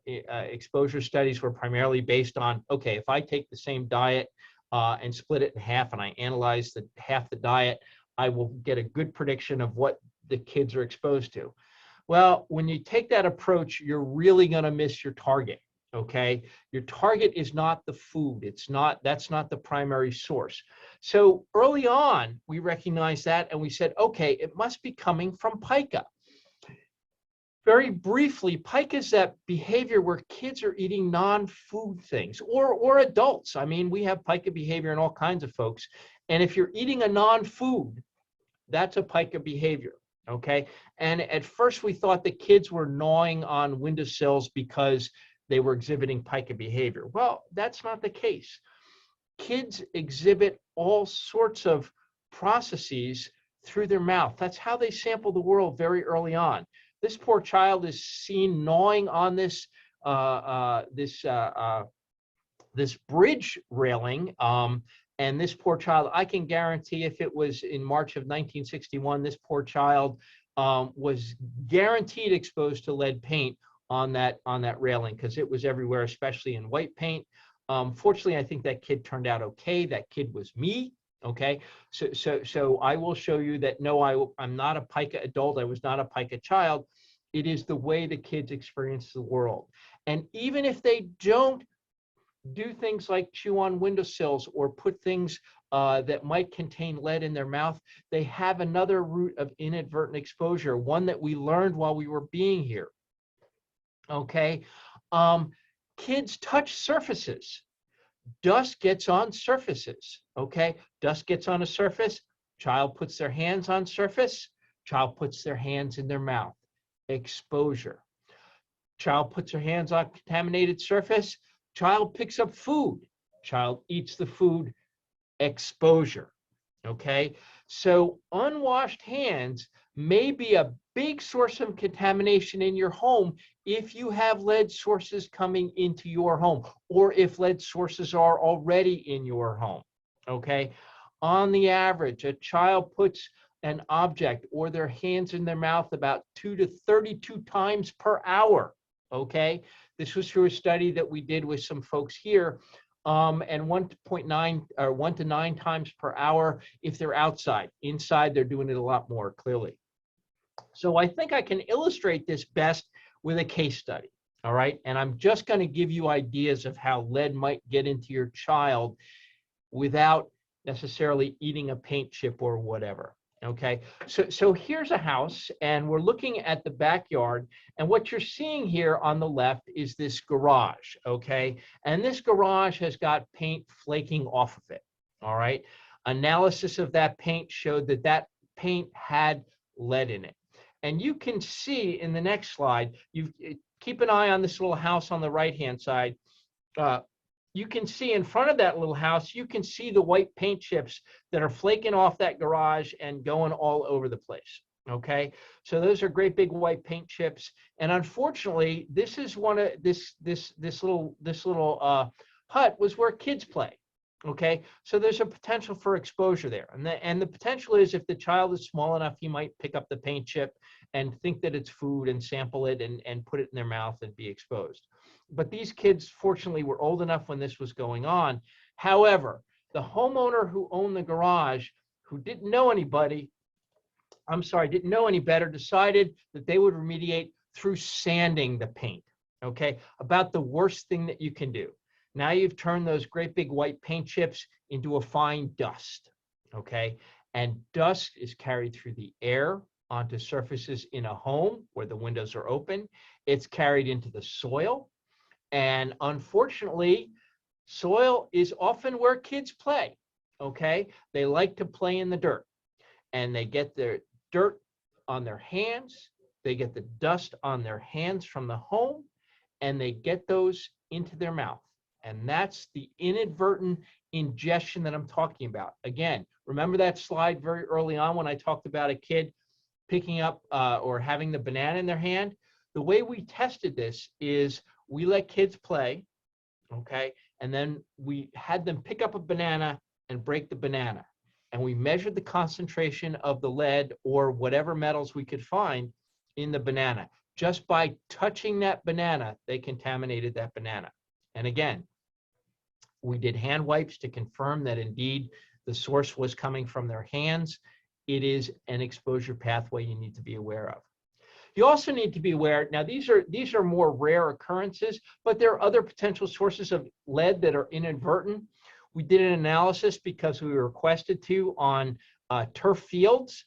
exposure studies were primarily based on, okay, if I take the same diet and split it in half and I analyze half the diet, I will get a good prediction of what the kids are exposed to. Well, when you take that approach, you're really going to miss your target. Okay, your target is not the food. That's not the primary source. So early on, we recognized that and we said, okay, it must be coming from pica. Very briefly, pica is that behavior where kids are eating non-food things or adults. I mean, we have pica behavior in all kinds of folks. And if you're eating a non-food, that's a pica behavior. Okay. And at first we thought the kids were gnawing on windowsills because they were exhibiting pica behavior. Well, that's not the case. Kids exhibit all sorts of processes through their mouth. That's how they sample the world very early on. This poor child is seen gnawing on this bridge railing. And this poor child, I can guarantee if it was in March of 1961, this poor child was guaranteed exposed to lead paint on that railing because it was everywhere, especially in white paint. Fortunately, I think that kid turned out okay. That kid was me. Okay, so I will show you that no, I'm not a pica adult. I was not a pica child. It is the way the kids experience the world. And even if they don't do things like chew on windowsills or put things that might contain lead in their mouth, they have another route of inadvertent exposure, one that we learned while we were being here. Okay, kids touch surfaces. Dust gets on surfaces. Okay, dust gets on a surface, child puts their hands on surface, child puts their hands in their mouth. Exposure. Child puts their hands on contaminated surface, child picks up food, child eats the food. Exposure. Okay, so unwashed hands may be a big source of contamination in your home if you have lead sources coming into your home or if lead sources are already in your home. Okay, on the average, a child puts an object or their hands in their mouth about 2 to 32 times per hour. Okay, this was through a study that we did with some folks here. And 1.9 or 1 to 9 times per hour if they're outside. Inside, they're doing it a lot more clearly. So I think I can illustrate this best with a case study. All right, and I'm just going to give you ideas of how lead might get into your child without necessarily eating a paint chip or whatever. Okay, so here's a house and we're looking at the backyard, and what you're seeing here on the left is this garage. Okay, and this garage has got paint flaking off of it. All right, analysis of that paint showed that that paint had lead in it, and you can see in the next slide, you keep an eye on this little house on the right hand side. You can see in front of that little house, you can see the white paint chips that are flaking off that garage and going all over the place. Okay, so those are great big white paint chips. And unfortunately, this is one of this little hut was where kids play. Okay, so there's a potential for exposure there. And the potential is if the child is small enough, he might pick up the paint chip and think that it's food and sample it and put it in their mouth and be exposed. But these kids, fortunately, were old enough when this was going on. However, the homeowner who owned the garage, who didn't know any better, decided that they would remediate through sanding the paint. Okay, about the worst thing that you can do. Now you've turned those great big white paint chips into a fine dust. Okay, and dust is carried through the air onto surfaces in a home where the windows are open. It's carried into the soil. And unfortunately, soil is often where kids play. Okay, they like to play in the dirt, and they get their dirt on their hands, they get the dust on their hands from the home, and they get those into their mouth. And that's the inadvertent ingestion that I'm talking about. Again, remember that slide very early on when I talked about a kid picking up or having the banana in their hand? The way we tested this is we let kids play, okay? And then we had them pick up a banana and break the banana. And we measured the concentration of the lead or whatever metals we could find in the banana. Just by touching that banana, they contaminated that banana. And again, we did hand wipes to confirm that indeed the source was coming from their hands. It is an exposure pathway you need to be aware of. You also need to be aware, now these are more rare occurrences, but there are other potential sources of lead that are inadvertent. We did an analysis because we were requested to on turf fields,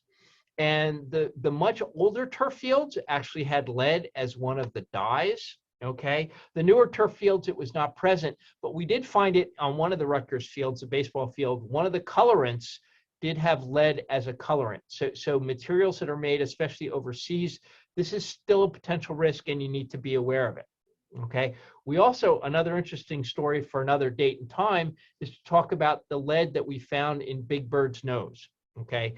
and the much older turf fields actually had lead as one of the dyes. Okay, the newer turf fields, it was not present, but we did find it on one of the Rutgers fields, the baseball field. One of the colorants did have lead as a colorant. So materials that are made, especially overseas, this is still a potential risk and you need to be aware of it. Okay, we also, another interesting story for another date and time is to talk about the lead that we found in Big Bird's nose. Okay,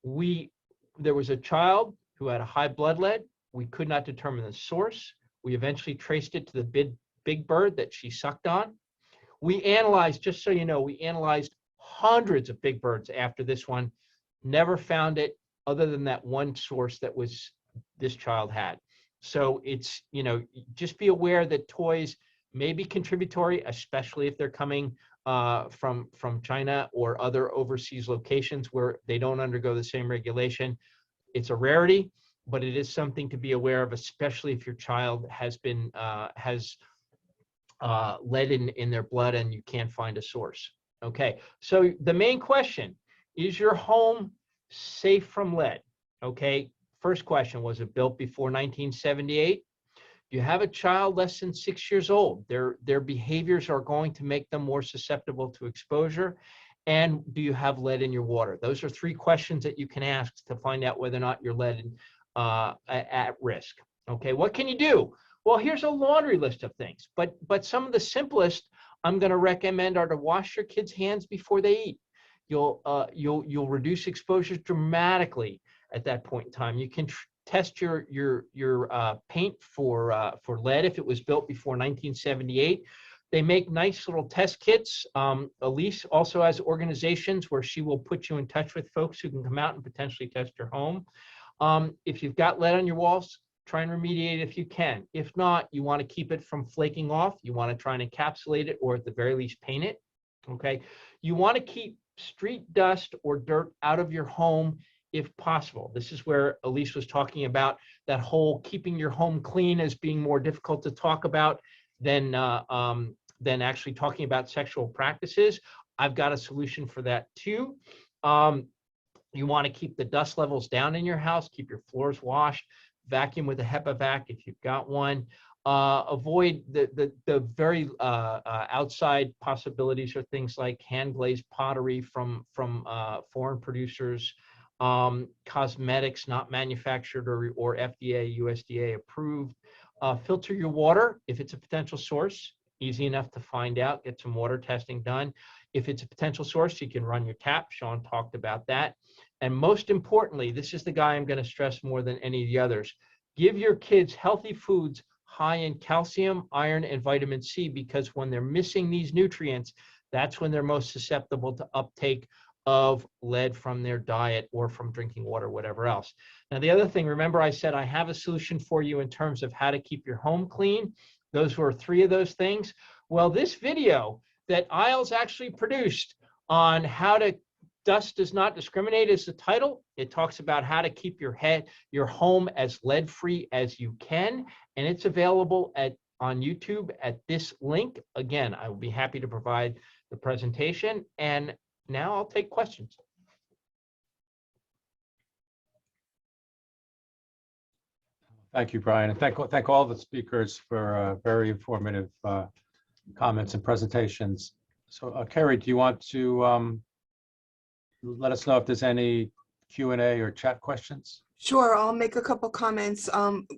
there was a child who had a high blood lead. We could not determine the source. We eventually traced it to the big bird that she sucked on. We analyzed, just so you know, we analyzed hundreds of big birds after this one, never found it other than that one source that was this child had. So it's, you know, just be aware that toys may be contributory, especially if they're coming from China or other overseas locations where they don't undergo the same regulation. It's a rarity, but it is something to be aware of, especially if your child has been lead in their blood and you can't find a source. Okay, so the main question, is your home safe from lead? Okay, first question, was it built before 1978? You have a child less than 6 years old. Their behaviors are going to make them more susceptible to exposure. And do you have lead in your water? Those are three questions that you can ask to find out whether or not you're lead at risk. Okay, what can you do? Well, here's a laundry list of things, but some of the simplest I'm going to recommend are to wash your kids' hands before they eat. You'll reduce exposures dramatically at that point in time. You can test your paint for lead if it was built before 1978. They make nice little test kits. Elise also has organizations where she will put you in touch with folks who can come out and potentially test your home. If you've got lead on your walls, try and remediate it if you can. If not, you want to keep it from flaking off. You want to try and encapsulate it, or at the very least paint it. Okay. You want to keep street dust or dirt out of your home if possible. This is where Elise was talking about that whole keeping your home clean as being more difficult to talk about than actually talking about sexual practices. I've got a solution for that too. You want to keep the dust levels down in your house, keep your floors washed, vacuum with a HEPA vac if you've got one. Avoid the very outside possibilities, or things like hand glazed pottery from foreign producers, cosmetics not manufactured or FDA, USDA approved. Filter your water if it's a potential source. Easy enough to find out. Get some water testing done. If it's a potential source, you can run your tap. Sean talked about that. And most importantly, this is the guy I'm going to stress more than any of the others. Give your kids healthy foods high in calcium, iron, and vitamin C, because when they're missing these nutrients, that's when they're most susceptible to uptake of lead from their diet or from drinking water, whatever else. Now, the other thing, remember I said I have a solution for you in terms of how to keep your home clean. Those were three of those things. Well, this video that Isles actually produced on how to Dust Does Not Discriminate is the title. It talks about how to keep your home as lead-free as you can, and it's available on YouTube at this link. Again, I will be happy to provide the presentation, and now I'll take questions. Thank you, Brian, and thank all the speakers for very informative comments and presentations. So, Kerry, do you want to let us know if there's any Q&A or chat questions? Sure, I'll make a couple comments.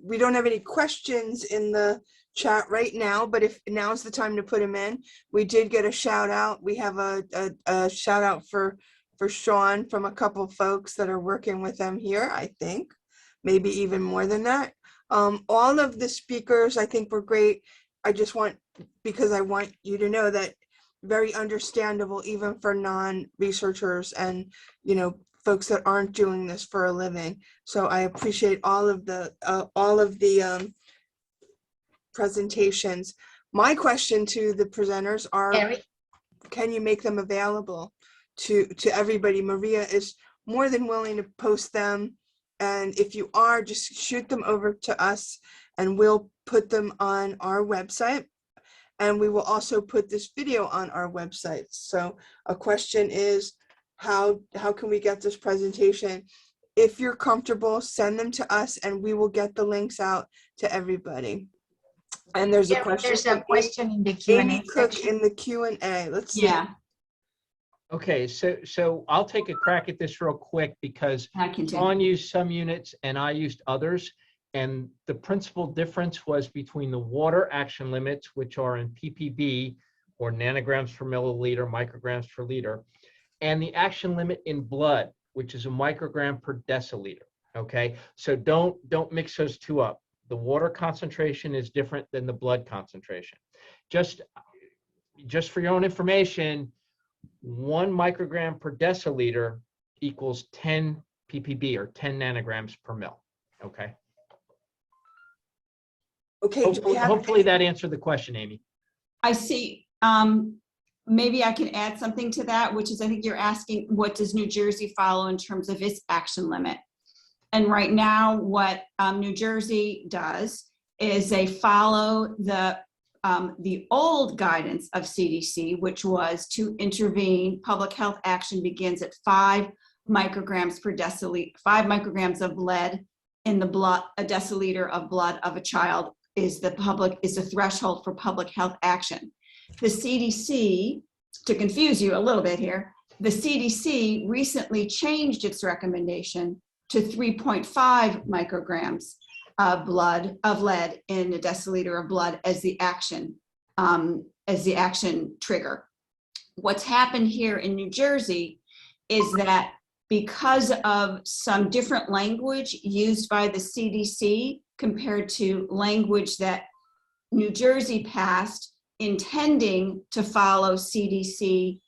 We don't have any questions in the chat right now, but if now's the time to put them in. We did get a shout out. We have a shout out for Sean from a couple folks that are working with them here, I think, maybe even more than that. All of the speakers, I think, were great. Because I want you to know that very understandable, even for non-researchers and, you know, folks that aren't doing this for a living. So I appreciate all of the presentations. My question to the presenters are, Eric, can you make them available to everybody? Maria is more than willing to post them. And if you are, just shoot them over to us and we'll put them on our website. And we will also put this video on our website. So a question is, how can we get this presentation? If you're comfortable, send them to us and we will get the links out to everybody. And there's a question. there's a question in the Q&A Amy Cook section. in the Q&A. Let's see. Yeah, Okay, so I'll take a crack at this real quick because I can do. Sean used some units and I used others. And the principal difference was between the water action limits, which are in ppb, or nanograms per milliliter, micrograms per liter, and the action limit in blood, which is a microgram per deciliter. Okay, so don't mix those two up. The water concentration is different than the blood concentration. Just for your own information, 1 microgram per deciliter equals 10 ppb, or 10 nanograms per mil. Okay. Okay, do we have Hopefully that answered the question, Amy. I see. Maybe I can add something to that, which is, I think you're asking, what does New Jersey follow in terms of its action limit? And right now, what New Jersey does is they follow the old guidance of CDC, which was to intervene. Public health action begins at 5 micrograms per deciliter, 5 micrograms of lead in the blood. A deciliter of blood of a child is the threshold for public health action. The CDC, to confuse you a little bit here, the CDC recently changed its recommendation to 3.5 micrograms of lead in a deciliter of blood as the action trigger. What's happened here in New Jersey is that because of some different language used by the CDC compared to language that New Jersey passed intending to follow CDC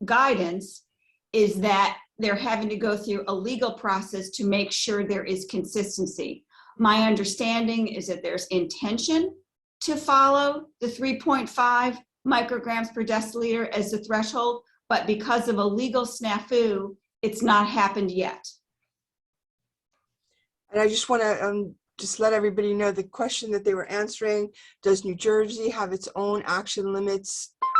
guidance, is that they're having to go through a legal process to make sure there is consistency. My understanding is that there's intention to follow the 3.5 micrograms per deciliter as the threshold, but because of a legal snafu, it's not happened yet. And I just want to just let everybody know the question that they were answering: does New Jersey have its own action limit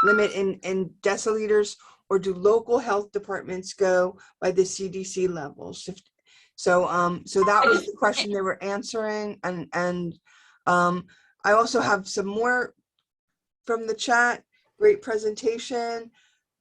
in deciliters, or do local health departments go by the CDC levels? So that was the question they were answering. And I also have some more from the chat. Great presentation.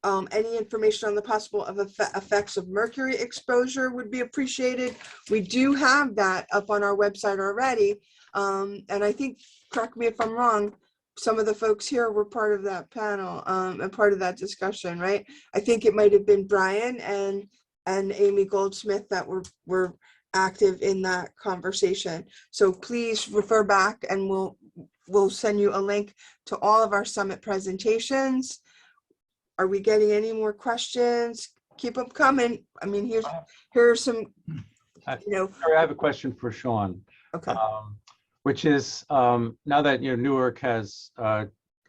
Any information on the possible effects of mercury exposure would be appreciated. We do have that up on our website already. And I think, correct me if I'm wrong, some of the folks here were part of that panel and part of that discussion, right? I think it might have been Brian and Amy Goldsmith that were active in that conversation. So please refer back and we'll send you a link to all of our summit presentations. Are we getting any more questions? Keep them coming. I mean, here are some, Sorry, I have a question for Sean. Okay. Which is, now that Newark has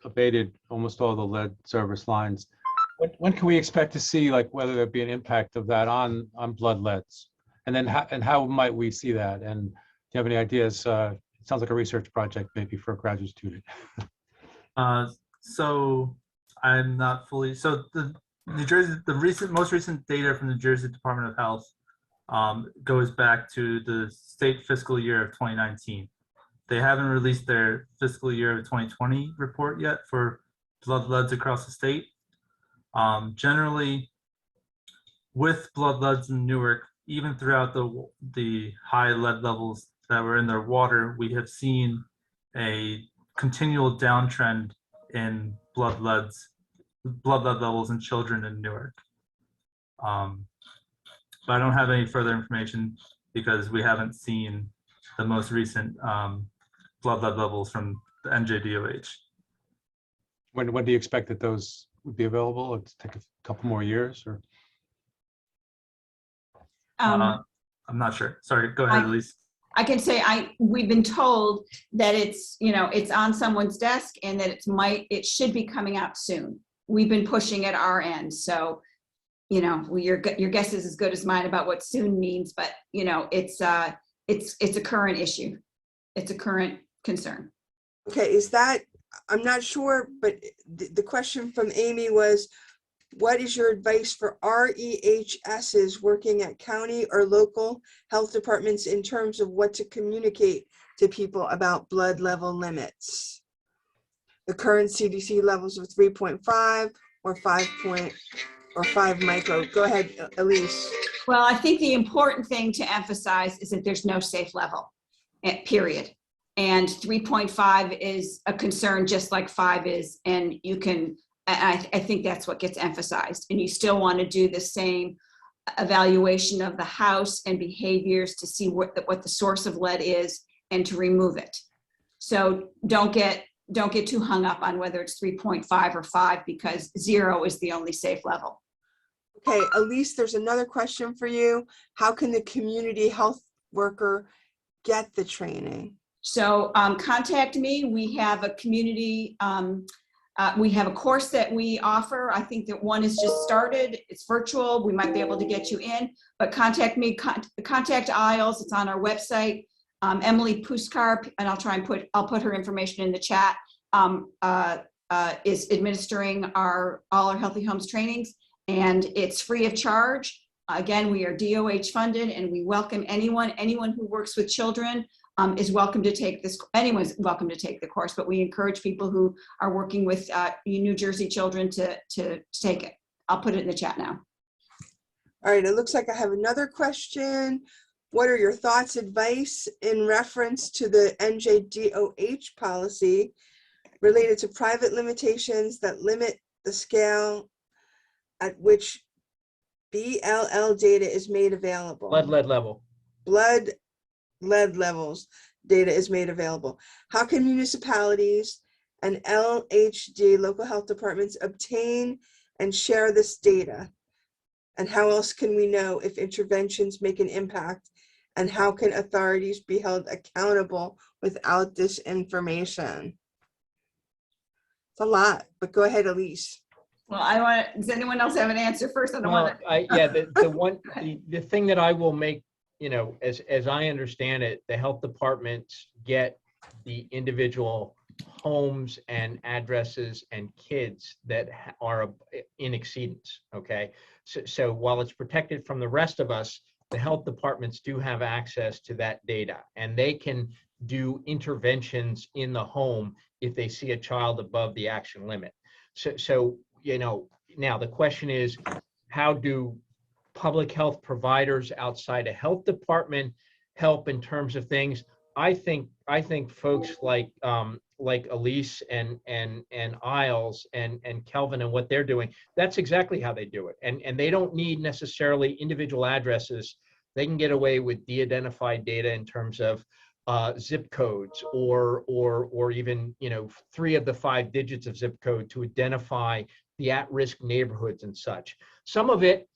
abated almost all the lead service lines, when can we expect to see, like, whether there be an impact of that on blood leads, and then how might we see that? And do you have any ideas? It sounds like a research project, maybe for a graduate student. So I'm not fully, so the New Jersey, most recent data from the New Jersey Department of Health goes back to the state fiscal year of 2019. They haven't released their fiscal year of 2020 report yet for blood leads across the state. Generally, with blood leads in Newark, even throughout the high lead levels that were in their water, we have seen a continual downtrend in blood lead levels in children in Newark. But I don't have any further information because we haven't seen the most recent blood lead levels from the NJDOH. When do you expect that those would be available? It'll take a couple more years, or? Um, I'm not sure. Sorry, go ahead, Elise. I can say we've been told that it's, it's on someone's desk and that it should be coming out soon. We've been pushing at our end. So, your guess is as good as mine about what soon means, but it's a current issue. It's a current concern. Okay, I'm not sure, but the question from Amy was, what is your advice for REHSs working at county or local health departments in terms of what to communicate to people about blood level limits? The current CDC levels of 3.5 or 5 micro. Go ahead, Elise. Well, I think the important thing to emphasize is that there's no safe level, period. And 3.5 is a concern just like 5 is, and I think that's what gets emphasized. And you still want to do the same evaluation of the house and behaviors to see what the source of lead is and to remove it. So don't get too hung up on whether it's 3.5 or 5, because 0 is the only safe level. Okay, Elise, there's another question for you. How can the community health worker get the training? So contact me. We have a community, we have a course that we offer. I think that one is just started. It's virtual. We might be able to get you in, but contact me, contact ISLES. It's on our website. Emily Puskar, and I'll put her information in the chat, is administering all our Healthy Homes trainings, and it's free of charge. Again, we are DOH funded, and we welcome anyone who works with children is welcome to take this. Anyone's welcome to take the course, but we encourage people who are working with New Jersey children to take it. I'll put it in the chat now. All right, it looks like I have another question. What are your thoughts, advice in reference to the NJDOH policy related to private limitations that limit the scale at which BLL data is made available? Blood lead level. Blood lead levels data is made available. How can municipalities and LHD, local health departments, obtain and share this data? And how else can we know if interventions make an impact? And how can authorities be held accountable without this information? It's a lot, but go ahead, Elise. Well, does anyone else have an answer first? The thing that I will make, as I understand it, the health departments get the individual homes and addresses and kids that are in exceedance, okay? So while it's protected from the rest of us, the health departments do have access to that data, and they can do interventions in the home if they see a child above the action limit. So now the question is, how do public health providers outside a health department help in terms of things? I think folks like Elise and Isles and Kelvin and what they're doing, that's exactly how they do it. And they don't need necessarily individual addresses. They can get away with de-identified data in terms of zip codes or even 3 of the 5 digits of zip code to identify the at-risk neighborhoods and such. Some of it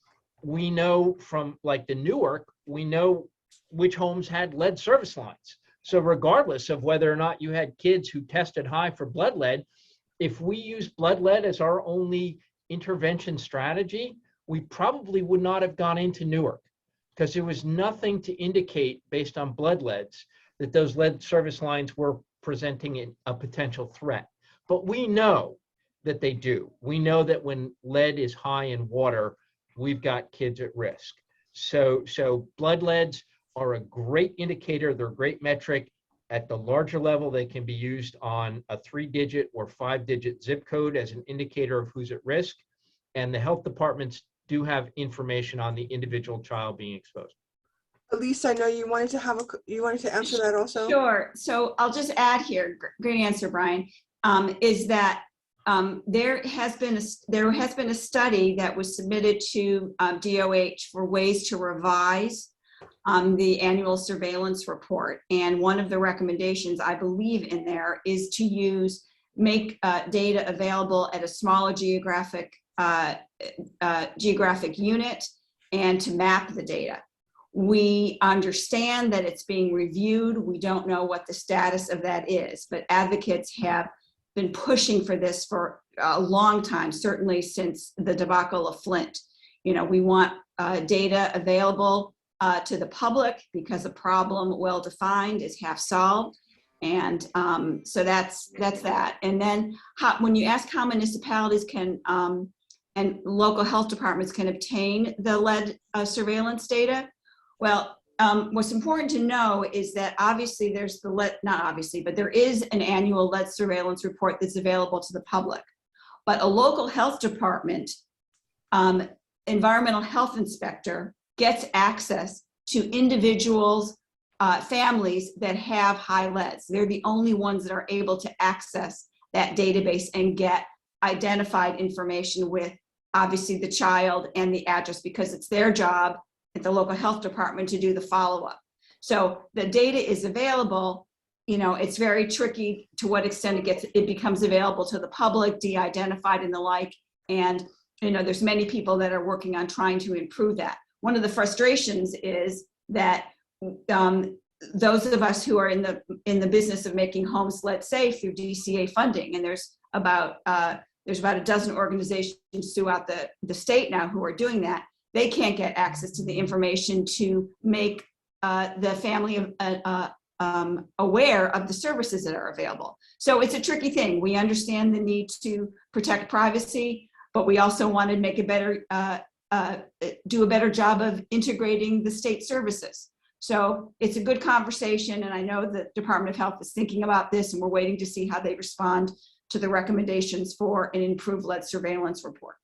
we know from, like the Newark, we know which homes had lead service lines. So regardless of whether or not you had kids who tested high for blood lead, if we use blood lead as our only intervention strategy, we probably would not have gone into Newark, because there was nothing to indicate based on blood leads that those lead service lines were presenting a potential threat. But we know that they do. We know that when lead is high in water, we've got kids at risk. So blood leads are a great indicator. They're a great metric. At the larger level, they can be used on a 3-digit or 5-digit zip code as an indicator of who's at risk. And the health departments do have information on the individual child being exposed. Elise, I know you wanted to answer that also. Sure. So I'll just add here, great answer, Brian, is that there has been a study that was submitted to DOH for ways to revise the annual surveillance report. And one of the recommendations I believe in there is to make data available at a smaller geographic unit and to map the data. We understand that it's being reviewed. We don't know what the status of that is, but advocates have been pushing for this for a long time, certainly since the debacle of Flint. You know, we want data available to the public because a problem well-defined is half solved. And so that's that. And then when you ask how municipalities can and local health departments can obtain the lead surveillance data, well, what's important to know is that obviously there's not obviously, but there is an annual lead surveillance report that's available to the public. But a local health department, environmental health inspector gets access to individuals, families that have high leads. They're the only ones that are able to access that database and get identified information with obviously the child and the address, because it's their job at the local health department to do the follow-up. So the data is available. You know, it's very tricky to what extent it becomes available to the public, de-identified and the like. And, you know, there's many people that are working on trying to improve that. One of the frustrations is that those of us who are in the business of making homes lead safe through DCA funding, and there's about a dozen organizations throughout the state now who are doing that, they can't get access to the information to make the family aware of the services that are available. So it's a tricky thing. We understand the need to protect privacy, but we also want to make do a better job of integrating the state services. So it's a good conversation, and I know the Department of Health is thinking about this, and we're waiting to see how they respond to the recommendations for an improved lead surveillance report.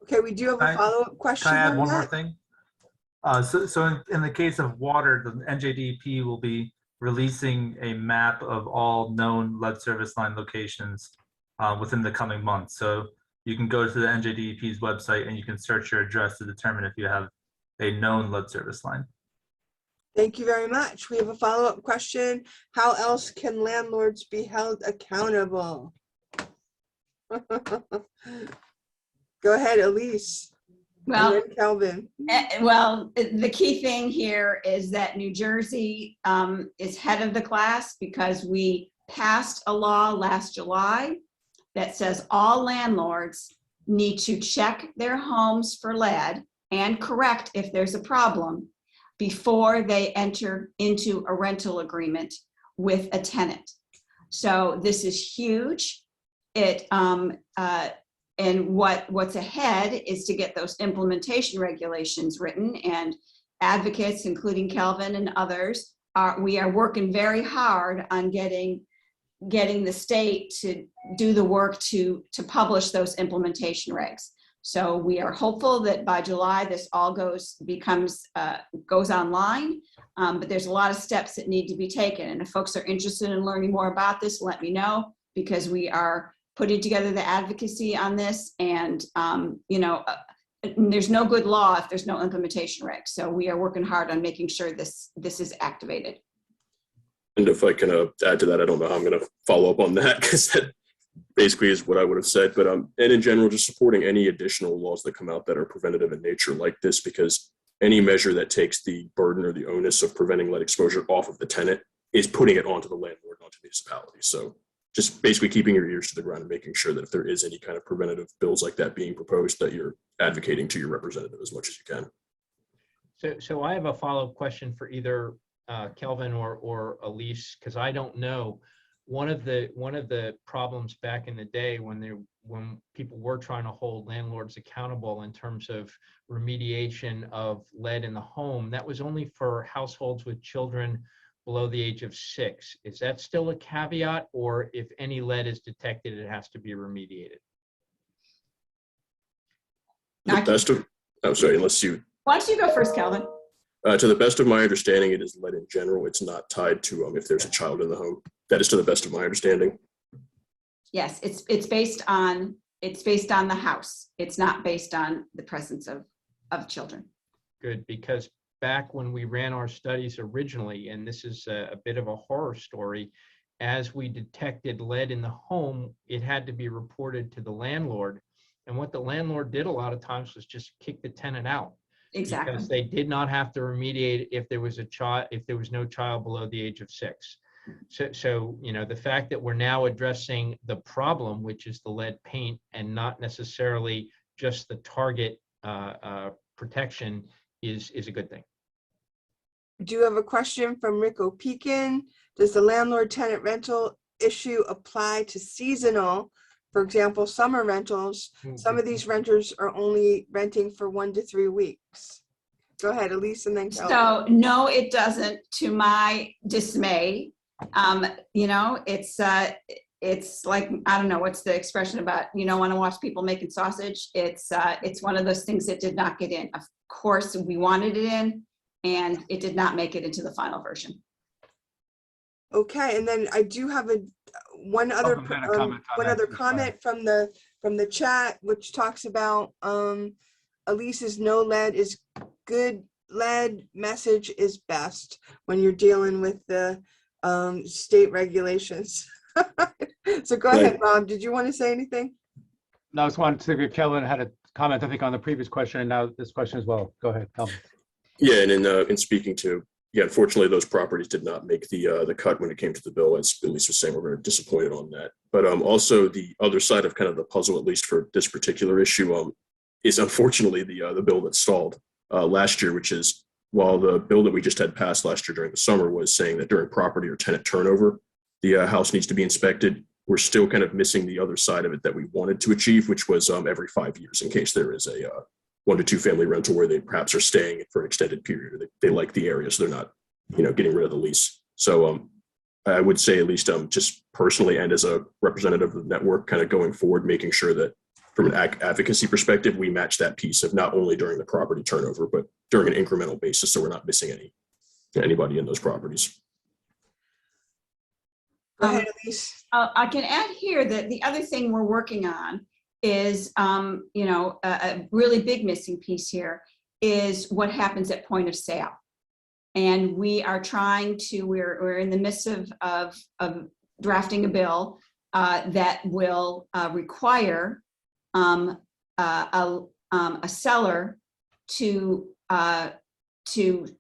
Okay, we do have a follow-up question. Can I add on one more that. thing? So in the case of water, the NJDEP will be releasing a map of all known lead service line locations within the coming months. So you can go to the NJDEP's website and you can search your address to determine if you have a known lead service line. Thank you very much. We have a follow-up question. How else can landlords be held accountable? Go ahead, Elise. Well, And then Kelvin. well, the key thing here is that New Jersey is head of the class because we passed a law last July that says all landlords need to check their homes for lead and correct if there's a problem before they enter into a rental agreement with a tenant. So this is huge. And what's ahead is to get those implementation regulations written, and advocates, including Kelvin and others, we are working very hard on getting the state to do the work to publish those implementation regs. So we are hopeful that by July this all goes online, but there's a lot of steps that need to be taken. And if folks are interested in learning more about this, let me know, because we are putting together the advocacy on this, and there's no good law if there's no implementation regs. So we are working hard on making sure this is activated. And if I can add to that, I don't know how I'm going to follow up on that, because that basically is what I would have said. But and in general, just supporting any additional laws that come out that are preventative in nature like this, because any measure that takes the burden or the onus of preventing lead exposure off of the tenant is putting it onto the landlord, onto the municipality. So just basically keeping your ears to the ground and making sure that if there is any kind of preventative bills like that being proposed, that you're advocating to your representative as much as you can. So I have a follow-up question for either Kelvin or Elise, because I don't know. One of the problems back in the day when people were trying to hold landlords accountable in terms of remediation of lead in the home, that was only for households with children below the age of 6. Is that still a caveat, or if any lead is detected, it has to be remediated? The best of, oh, sorry, unless you. Why don't you go first, Kelvin? To the best of my understanding, it is lead in general. It's not tied to if there's a child in the home. That is to the best of my understanding. Yes, it's based on the house. It's not based on the presence of children. Good, because back when we ran our studies originally, and this is a bit of a horror story, as we detected lead in the home, it had to be reported to the landlord. And what the landlord did a lot of times was just kick the tenant out. Exactly. Because they did not have to remediate if there was no child below the age of 6. So the fact that we're now addressing the problem, which is the lead paint, and not necessarily just the target protection, is a good thing. We do have a question from Rico Pekin. Does the landlord-tenant rental issue apply to seasonal? For example, summer rentals. Some of these renters are only renting for 1 to 3 weeks. Go ahead, Elise, and then Kelly. So no, it doesn't, to my dismay. It's like, I don't know, what's the expression about, want to watch people making sausage? It's one of those things that did not get in. Of course, we wanted it in, and it did not make it into the final version. Okay, and then I do have one other comment from the chat, which talks about Elise's no lead is good, lead message is best when you're dealing with the state regulations. So go ahead, Bob. Did you want to say anything? No, I just wanted to give Kelvin had a comment, I think, on the previous question, and now this question as well. Go ahead, Kelvin. Yeah, and in speaking to, unfortunately, those properties did not make the cut when it came to the bill. As Elise was saying, we're very disappointed on that. But also the other side of kind of the puzzle, at least for this particular issue, is unfortunately the bill that stalled last year, which is, while the bill that we just had passed last year during the summer was saying that during property or tenant turnover, the house needs to be inspected, we're still kind of missing the other side of it that we wanted to achieve, which was every 5 years in case there is a 1 to 2 family rental where they perhaps are staying for an extended period, or they like the area, so they're not, getting rid of the lease. So I would say, at least just personally and as a representative of the network, kind of going forward, making sure that from an advocacy perspective, we match that piece of not only during the property turnover, but during an incremental basis, so we're not missing anybody in those properties. Go ahead, Elise. I can add here that the other thing we're working on is, a really big missing piece here is what happens at point of sale. And we are trying to, we're in the midst of drafting a bill that will require a seller to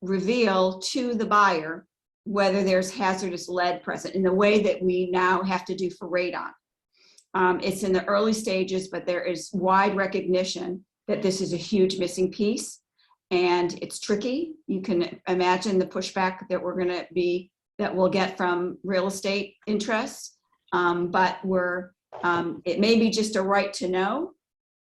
reveal to the buyer whether there's hazardous lead present in the way that we now have to do for radon. It's in the early stages, but there is wide recognition that this is a huge missing piece, and it's tricky. You can imagine the pushback that we'll get from real estate interests, but it may be just a right to know,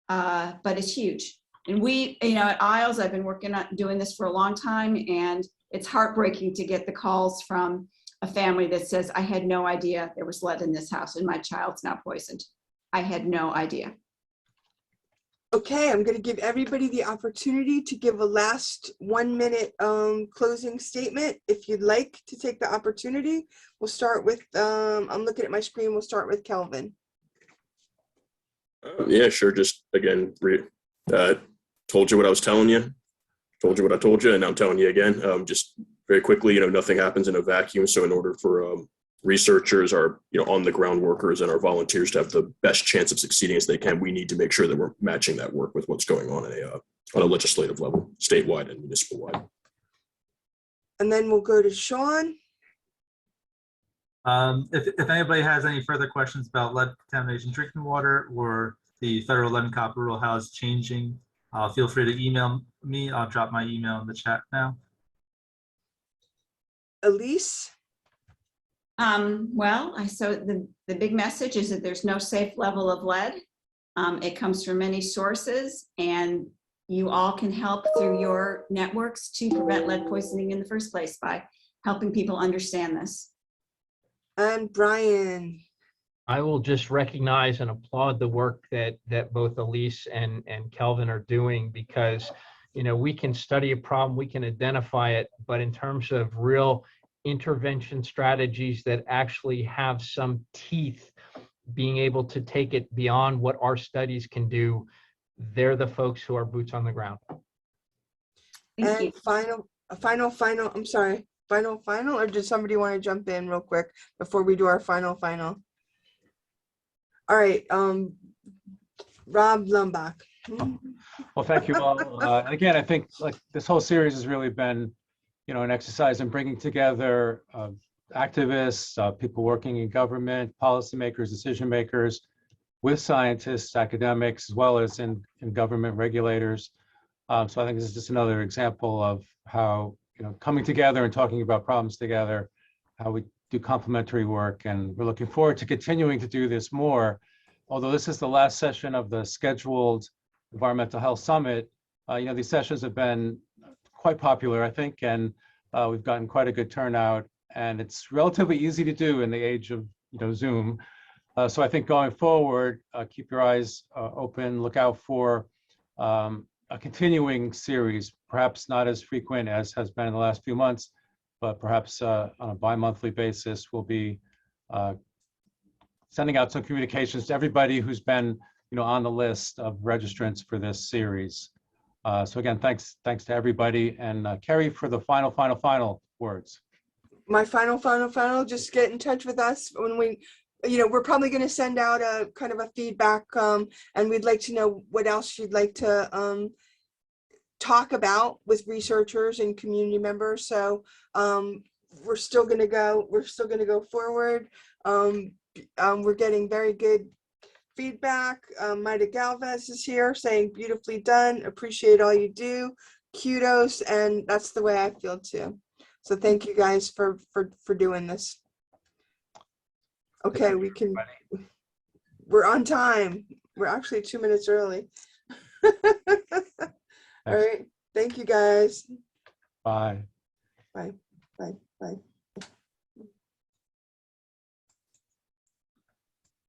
but it's huge. And we, at Isles, I've been working on doing this for a long time, and it's heartbreaking to get the calls from a family that says, I had no idea there was lead in this house and my child's now poisoned. I had no idea. Okay, I'm going to give everybody the opportunity to give a last 1 minute closing statement. If you'd like to take the opportunity, we'll start with, I'm looking at my screen, we'll start with Kelvin. Yeah, sure. Just again, told you what I was telling you. Told you what I told you, and I'm telling you again. Just very quickly, nothing happens in a vacuum. So in order for researchers, our on the ground workers, and our volunteers to have the best chance of succeeding as they can, we need to make sure that we're matching that work with what's going on on a legislative level, statewide and municipal wide. And then we'll go to Sean. If anybody has any further questions about lead contamination drinking water or the federal lead and copper rule, how it's changing, feel free to email me. I'll drop my email in the chat now. Elise. So the big message is that there's no safe level of lead. It comes from many sources, and you all can help through your networks to prevent lead poisoning in the first place by helping people understand this. And Brian. I will just recognize and applaud the work that both Elise and Kelvin are doing, because we can study a problem, we can identify it, but in terms of real intervention strategies that actually have some teeth, being able to take it beyond what our studies can do, they're the folks who are boots on the ground. Thank you. And I'm sorry, final, or did somebody want to jump in real quick before we do our final? All right, Rob Lumbach. Well, thank you all. And again, I think like this whole series has really been, an exercise in bringing together activists, people working in government, policymakers, decision makers, with scientists, academics, as well as in government regulators. So I think this is just another example of how, coming together and talking about problems together, how we do complementary work. And we're looking forward to continuing to do this more. Although this is the last session of the scheduled Environmental Health Summit, these sessions have been quite popular, I think, and we've gotten quite a good turnout. And it's relatively easy to do in the age of Zoom. So I think going forward, keep your eyes open, look out for a continuing series, perhaps not as frequent as has been in the last few months, but perhaps on a bi-monthly basis, we'll be sending out some communications to everybody who's been on the list of registrants for this series. So again, thanks to everybody, and Kerry for the final words. My final, just get in touch with us when we're probably going to send out a kind of a feedback, and we'd like to know what else you'd like to talk about with researchers and community members. So we're still going to go forward. We're getting very good feedback. Maida Galvez is here saying beautifully done, appreciate all you do, kudos, and that's the way I feel too. So thank you guys for doing this. Okay, we're on time. We're actually 2 minutes early. All right, thank you guys. Bye. Bye.